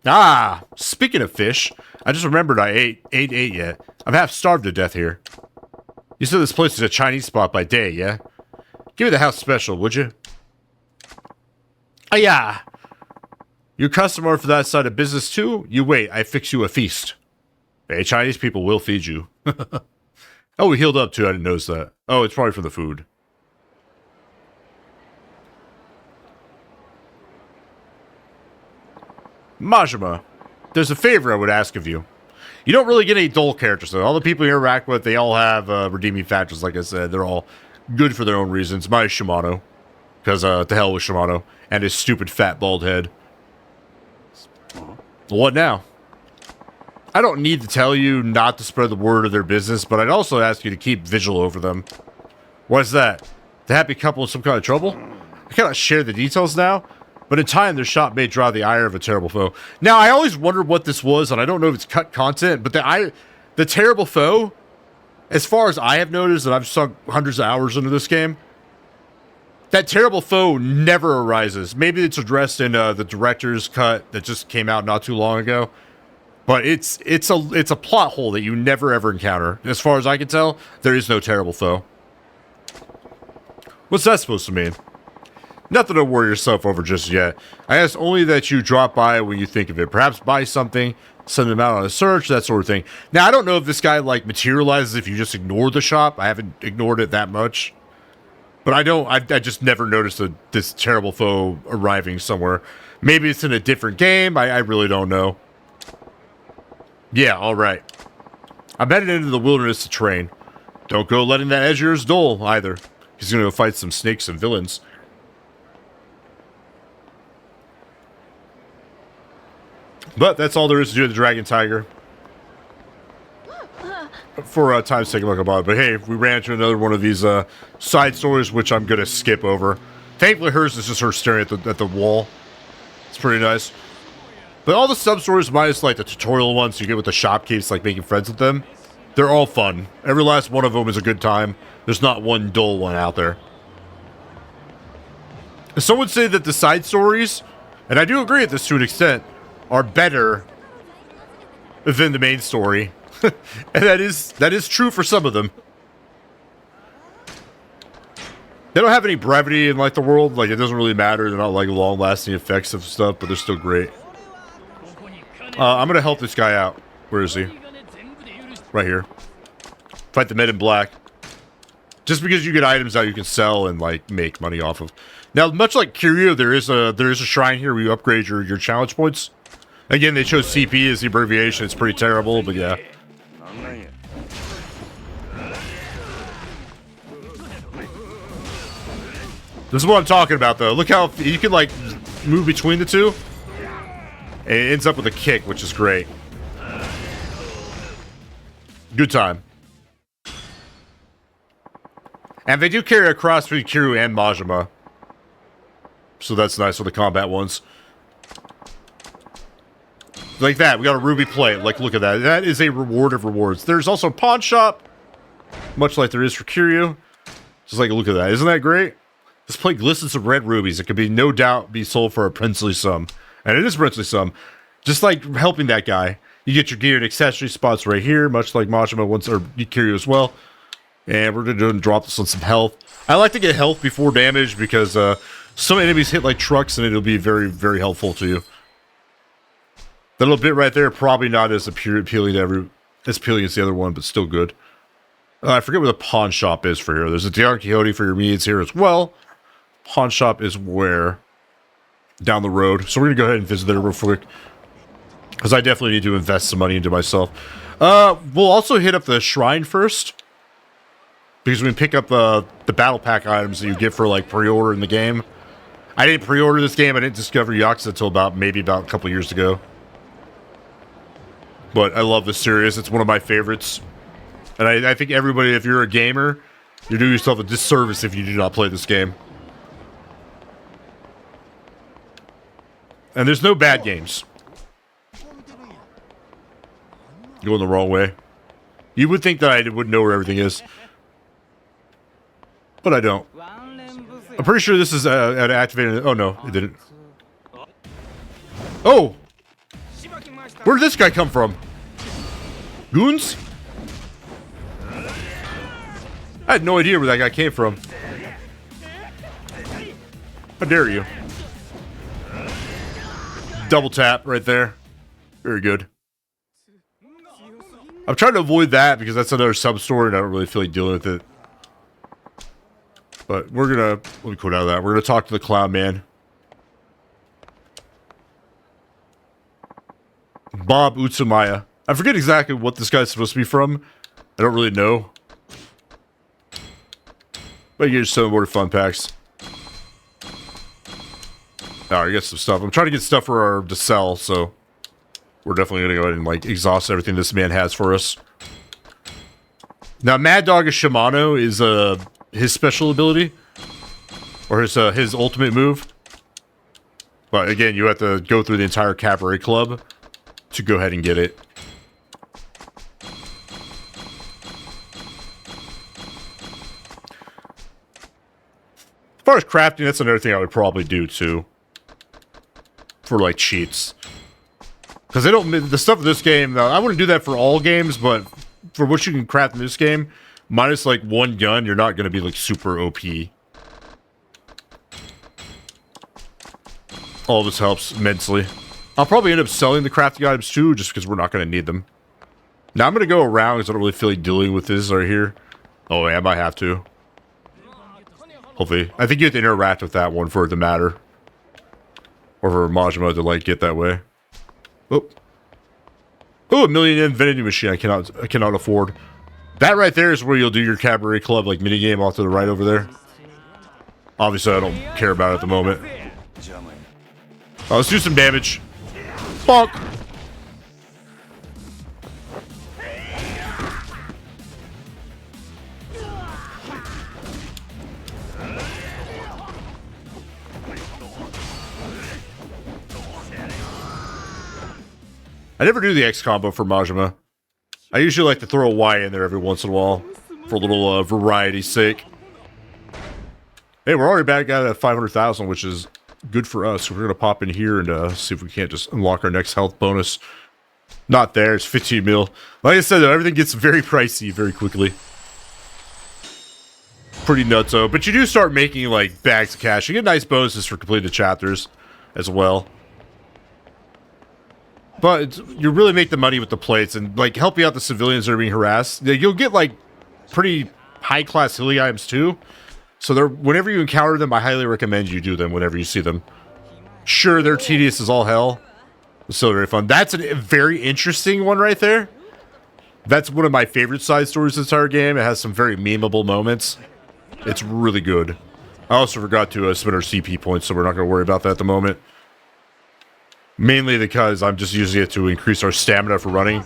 Ah, speaking of fish, I just remembered I ain't ate yet. I'm half starved to death here. You said this place is a Chinese spot by day, yeah? Give me the house special, would you? Ah, yeah. You a customer for that side of business too? You wait, I fix you a feast. Hey, Chinese people will feed you. Oh, we healed up too, I didn't notice that. Oh, it's probably from the food. Majima, there's a favor I would ask of you. You don't really get any dull characters, though. All the people you interact with, they all have redeeming factors, like I said. They're all good for their own reasons. Minus Shimano. Because to hell with Shimano. And his stupid fat bald head. What now? I don't need to tell you not to spread the word of their business, but I'd also ask you to keep vigil over them. What's that? The happy couple in some kind of trouble? I cannot share the details now, but in time their shop may draw the ire of a terrible foe. Now, I always wondered what this was, and I don't know if it's cut content, but the terrible foe, as far as I have noticed, and I've sunk hundreds of hours into this game, that terrible foe never arises. Maybe it's addressed in the director's cut that just came out not too long ago, but it's a plot hole that you never ever encounter. As far as I can tell, there is no terrible foe. What's that supposed to mean? Nothing to worry yourself over just yet. I ask only that you drop by when you think of it. Perhaps buy something, send them out on a search, that sort of thing. Now, I don't know if this guy, like, materializes if you just ignore the shop. I haven't ignored it that much. But I just never noticed this terrible foe arriving somewhere. Maybe it's in a different game. I really don't know. Yeah, alright. I'm headed into the wilderness to train. Don't go letting that edge of yours dull, either. He's gonna go fight some snakes and villains. But that's all there is to do with the Dragon Tiger. For time's sake, I'm not gonna bother. But hey, we ran into another one of these side stories, which I'm gonna skip over. Thankfully, hers is just her staring at the wall. It's pretty nice. But all the sub stories, minus like the tutorial ones you get with the shopkeepers, like making friends with them, they're all fun. Every last one of them is a good time. There's not one dull one out there. Some would say that the side stories, and I do agree with this to an extent, are better than the main story. And that is true for some of them. They don't have any brevity in like the world. Like, it doesn't really matter. They're not like long-lasting effects of stuff, but they're still great. I'm gonna help this guy out. Where is he? Right here. Fight the men in black. Just because you get items out you can sell and like make money off of. Now, much like Kiryu, there is a shrine here where you upgrade your challenge points. Again, they chose CP as the abbreviation. It's pretty terrible, but yeah. This is what I'm talking about, though. Look how you can like move between the two. And it ends up with a kick, which is great. Good time. And they do carry a cross between Kiryu and Majima. So that's nice for the combat ones. Like that, we got a ruby plate. Like, look at that. That is a reward of rewards. There's also a pawn shop, much like there is for Kiryu. Just like, look at that. Isn't that great? This plate glistens with red rubies. It could be no doubt be sold for a princely sum. And it is a princely sum. Just like helping that guy. You get your gear and accessory spots right here, much like Majima wants, or Kiryu as well. And we're going to drop this on some health. I like to get health before damage because some enemies hit like trucks and it'll be very, very helpful to you. That little bit right there, probably not as appealing to as appealing as the other one, but still good. I forget where the pawn shop is for here. There's a Don Quixote for your needs here as well. Pawn shop is where? Down the road. So we're going to go ahead and visit there real quick. Because I definitely need to invest some money into myself. We'll also hit up the shrine first. Because we can pick up the battle pack items that you get for like pre-order in the game. I didn't pre-order this game. I didn't discover Yakuza until maybe about a couple years ago. But I love this series. It's one of my favorites. And I think everybody, if you're a gamer, you do yourself a disservice if you do not play this game. And there's no bad games. Going the wrong way. You would think that I would know where everything is. But I don't. I'm pretty sure this is an activated... Oh, no. It didn't. Oh! Where did this guy come from? Goons? I had no idea where that guy came from. How dare you? Double tap right there. Very good. I'm trying to avoid that because that's another sub-story and I don't really feel like dealing with it. But we're gonna... Let me quit out of that. We're gonna talk to the clown man. Bob Utsumaya. I forget exactly what this guy's supposed to be from. I don't really know. But you get some more fun packs. Alright, get some stuff. I'm trying to get stuff for to sell, so... We're definitely going to go ahead and, like, exhaust everything this man has for us. Now, Mad Dog Shimano is, his special ability. Or his ultimate move. But, again, you have to go through the entire cabaret club to go ahead and get it. As far as crafting, that's another thing I would probably do, too. For, like, cheats. Because they don't... The stuff in this game... I wouldn't do that for all games, but... For what you can craft in this game... Minus, like, one gun, you're not going to be, like, super OP. All of this helps immensely. I'll probably end up selling the crafting items, too, just because we're not going to need them. Now, I'm going to go around, because I don't really feel like dealing with this right here. Oh, yeah, I might have to. Hopefully. I think you have to interact with that one for it to matter. Or for Majima to, like, get that way. Oh. Oh, a million yen vending machine I cannot afford. That right there is where you'll do your cabaret club like minigame off to the right over there. Obviously I don't care about it at the moment. Let's do some damage. Bonk! I never do the X combo for Majima. I usually like to throw a Y in there every once in a while. For a little variety's sake. Hey, we're already back at 500,000, which is good for us. So we're going to pop in here and see if we can't just unlock our next health bonus. Not there, it's 15 mil. Like I said, though, everything gets very pricey very quickly. Pretty nutso. But you do start making, like, bags of cash. You get nice bonuses for completed chapters as well. But you really make the money with the plates and, like, helping out the civilians that are being harassed. You'll get, like, pretty high-class hilly items, too. So whenever you encounter them, I highly recommend you do them whenever you see them. Sure, they're tedious as all hell. It's still very fun. That's a very interesting one right there. That's one of my favorite side stories of the entire game. It has some very memeable moments. It's really good. I also forgot to spend our CP points, so we're not going to worry about that at the moment. Mainly because I'm just using it to increase our stamina for running.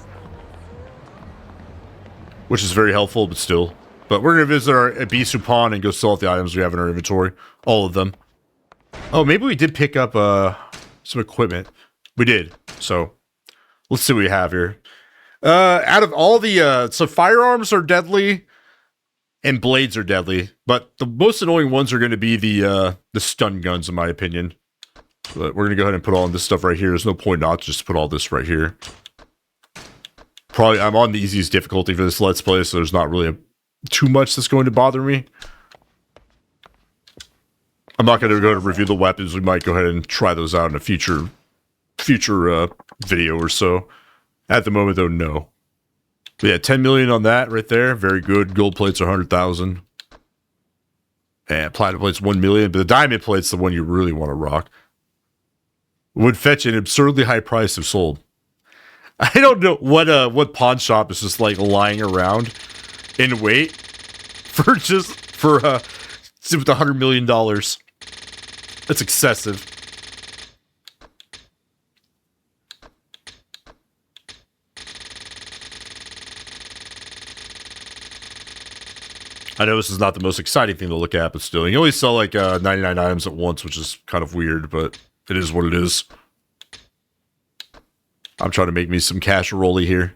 Which is very helpful, but still. But we're going to visit our Ibisu pawn and go sell out the items we have in our inventory. All of them. Oh, maybe we did pick up some equipment. We did. So, let's see what we have here. Out of all the... so firearms are deadly. And blades are deadly. But the most annoying ones are going to be the stun guns, in my opinion. But we're going to go ahead and put all this stuff right here. There's no point not to just put all this right here. Probably, I'm on the easiest difficulty for this Let's Play, so there's not really too much that's going to bother me. I'm not going to go to review the weapons. We might go ahead and try those out in a future video or so. At the moment, though, no. But yeah, 10 million on that right there. Very good. Gold plates are 100,000. And platinum plates 1 million. But the diamond plate's the one you really want to rock. Would fetch an absurdly high price if sold. I don't know what pawn shop is just like lying around in wait for with $100 million. That's excessive. I know this is not the most exciting thing to look at, but still, you only sell like 99 items at once, which is kind of weird, but it is what it is. I'm trying to make me some cash rolly here.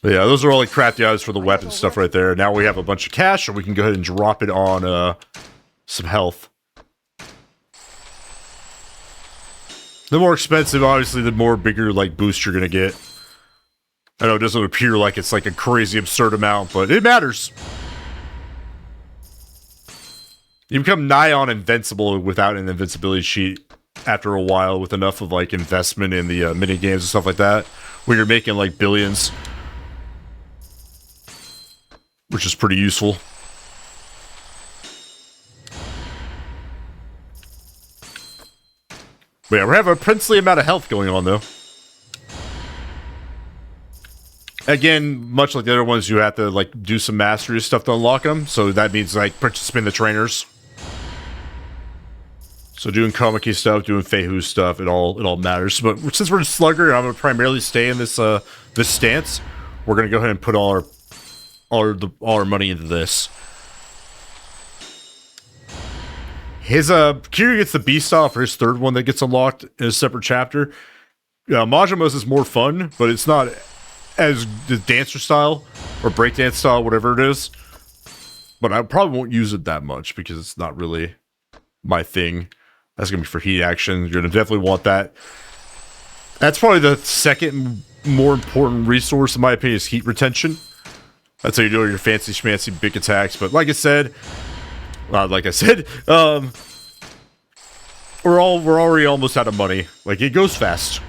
But yeah, those are all like crafty items for the weapon stuff right there. Now we have a bunch of cash, and we can go ahead and drop it on some health. The more expensive, obviously, the more bigger like boost you're gonna get. I know it doesn't appear like it's like a crazy absurd amount, but it matters. You become nigh on invincible without an invincibility sheet after a while with enough of like investment in the mini games and stuff like that, when you're making like billions, which is pretty useful. But yeah, we have a princely amount of health going on though. Again, much like the other ones, you have to like do some mastery stuff to unlock them, so that means like participate in the trainers. So doing Komaki stuff, doing Feihu stuff, it all matters. But since we're slugger, I'm gonna primarily stay in this this stance. We're gonna go ahead and put all our money into this. His Kiryu gets the B style for his third one that gets unlocked in a separate chapter. Majima's is more fun, but it's not as the dancer style or breakdance style, whatever it is. But I probably won't use it that much because it's not really my thing. That's going to be for heat action. You're going to definitely want that. That's probably the second more important resource, in my opinion, is heat retention. That's how you do your fancy schmancy big attacks. But like I said, we're already almost out of money. Like, it goes fast.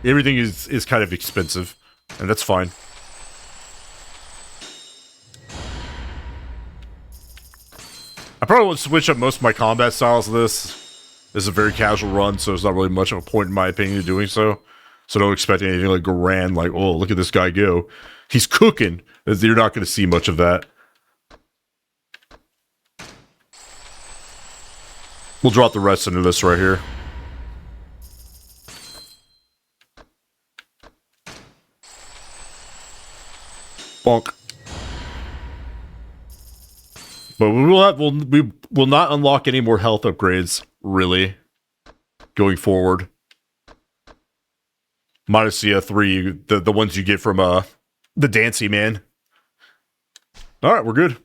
Everything is kind of expensive. And that's fine. I probably won't switch up most of my combat styles of this. This is a very casual run, so there's not really much of a point, in my opinion, of doing so. So don't expect anything like grand, like, oh, look at this guy go. He's cooking. You're not going to see much of that. We'll drop the rest into this right here. Bonk. But we will not unlock any more health upgrades, really, going forward. Minus the 3, the ones you get from the Dancy Man. Alright, we're good.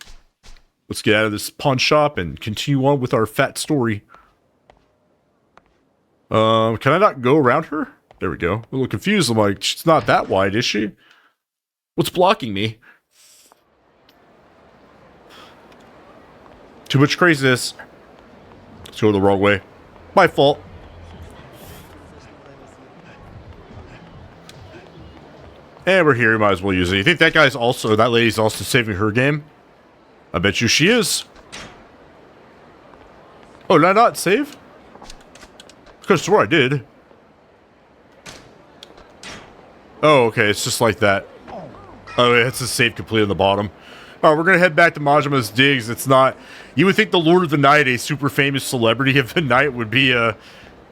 Let's get out of this pawn shop and continue on with our fat story. Can I not go around her? There we go. I'm a little confused. I'm like, she's not that wide, is she? What's blocking me? Too much craziness. Let's go the wrong way. My fault. And we're here. You might as well use it. You think that lady's also saving her game? I bet you she is. Oh, did I not save? Because I swore I did. Oh, okay. It's just like that. Oh, yeah, it's a save complete on the bottom. All right, we're going to head back to Majima's digs. It's not... You would think the Lord of the Night, a super famous celebrity of the night, would be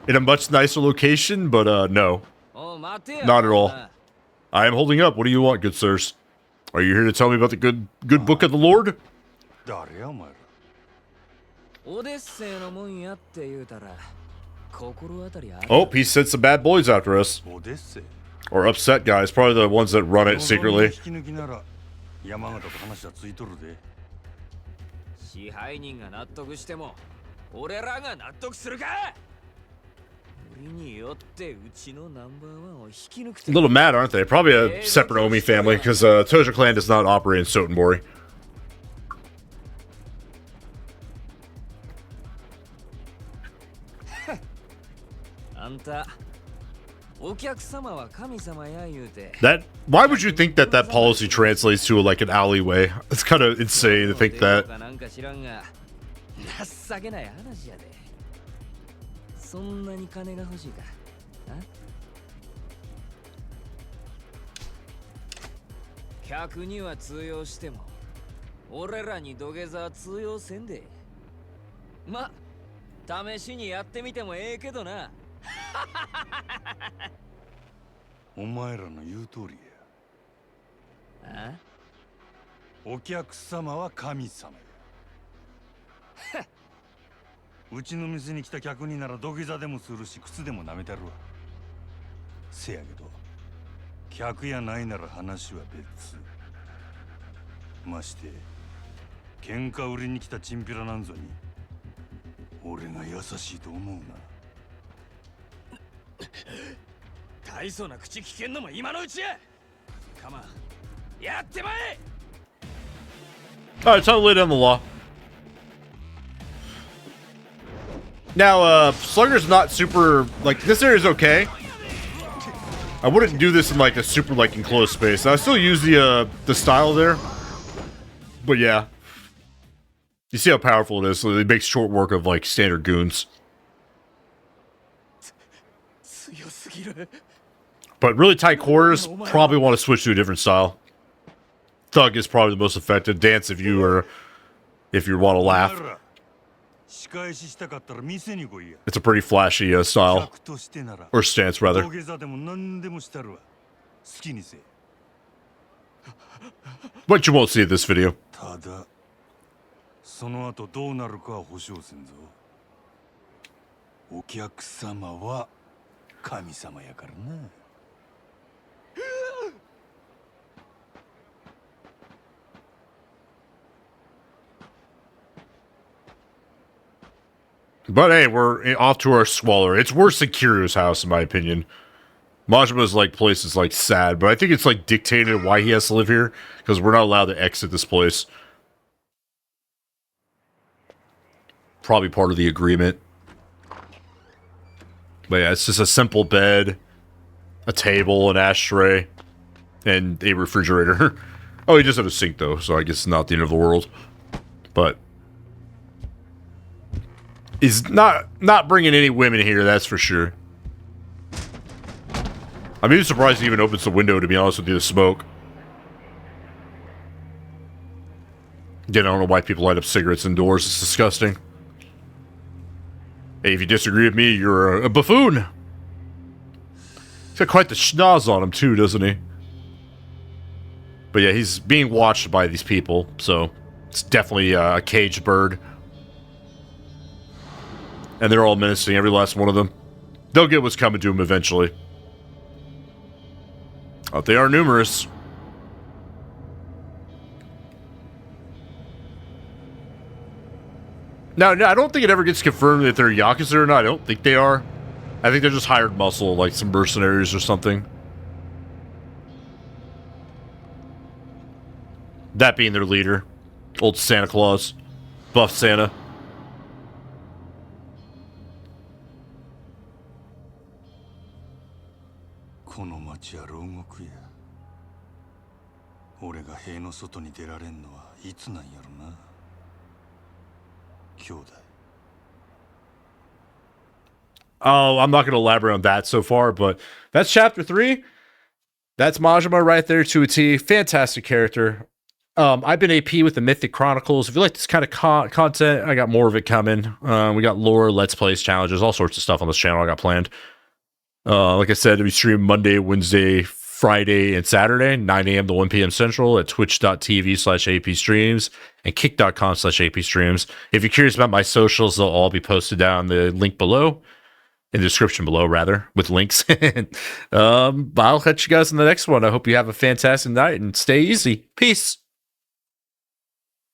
in a much nicer location, but no, おう待てよ not at all. I am holding up. What do you want, good sirs? Are you here to tell me about the good book of the Lord? 誰やお前ら。オデッセイのもんやって言うたら心当たりある Oh, he sent some bad boys after us. オデッセイ。 Or upset guys, probably the ones that run it secretly. 引き抜きなら山形と話はついとるで。支配人が納得しても俺らが納得するか。俺によってうちのナンバーワンを引き抜く A little mad, aren't they? Probably a separate Omi family, because Tojo Clan does not operate in Sotenbori. あんたお客様は神様や言うて That why would you think that that policy translates to like an alleyway? It's kind of insane to think that. なんか知らんが情けない話やで。そんなに金が欲しいか。客には通用しても俺らに土下座は通用せんで。ま、試しにやってみてもええけどな。お前らの言う通りや。お客様は神様や。うちの店に来た客になら土下座でもするし靴でも舐めてるわ。せやけど客やないなら話は別。まして喧嘩売りに来たチンピラなんぞに俺が優しいと思うな。大層な口聞けんのも今のうちや。カマン、やってまえ。 Alright, time to lay down the law. Now, Slugger's not super, like, this area's okay. I wouldn't do this in, like, a super, like, enclosed space. I still use the style there. But, yeah. You see how powerful it is, so it makes short work of, like, standard goons. But really tight quarters, probably want to switch to a different style. Thug is probably the most effective. Dance if you want to laugh. It's a pretty flashy style. Or stance, rather. But you won't see it this video. その後どうなるかは保証せんぞ。お客様は神様やからな。But hey, we're off to our swaller. It's worse than Kiryu's house, in my opinion. Majima's like place is like sad, but I think it's like dictated why he has to live here because we're not allowed to exit this place. Probably part of the agreement. But yeah, it's just a simple bed, a table, an ashtray, and a refrigerator. Oh, he does have a sink though, so I guess it's not the end of the world. But he's not bringing any women here, that's for sure. I'm even surprised he even opens the window, to be honest with you, to smoke. Again, I don't know why people light up cigarettes indoors. It's disgusting. Hey, if you disagree with me, you're a buffoon. He's got quite the schnoz on him, too, doesn't he? But yeah, he's being watched by these people, so it's definitely a caged bird. And they're all menacing, every last one of them. They'll get what's coming to them eventually. But they are numerous. Now, I don't think it ever gets confirmed that they're Yakuza or not. I don't think they are. I think they're just hired muscle, like some mercenaries or something. That being their leader. Old Santa Claus. Buff Santa. Oh, I'm not going to elaborate on that so far, but that's chapter 3. That's Majima right there to a T. Fantastic character. I've been AP with the Mythic Chronicles. If you like this kind of content, I got more of it coming. We got lore, let's plays, challenges, all sorts of stuff on this channel I got planned. Like I said, we stream Monday, Wednesday, Friday, and Saturday, 9 a.m. to 1 p.m. Central at twitch.tv/AP streams and kick.com/AP streams. If you're curious about my socials, they'll all be posted down the link below, in the description below, rather, with links. I'll catch you guys in the next one. I hope you have a fantastic night and stay easy. Peace.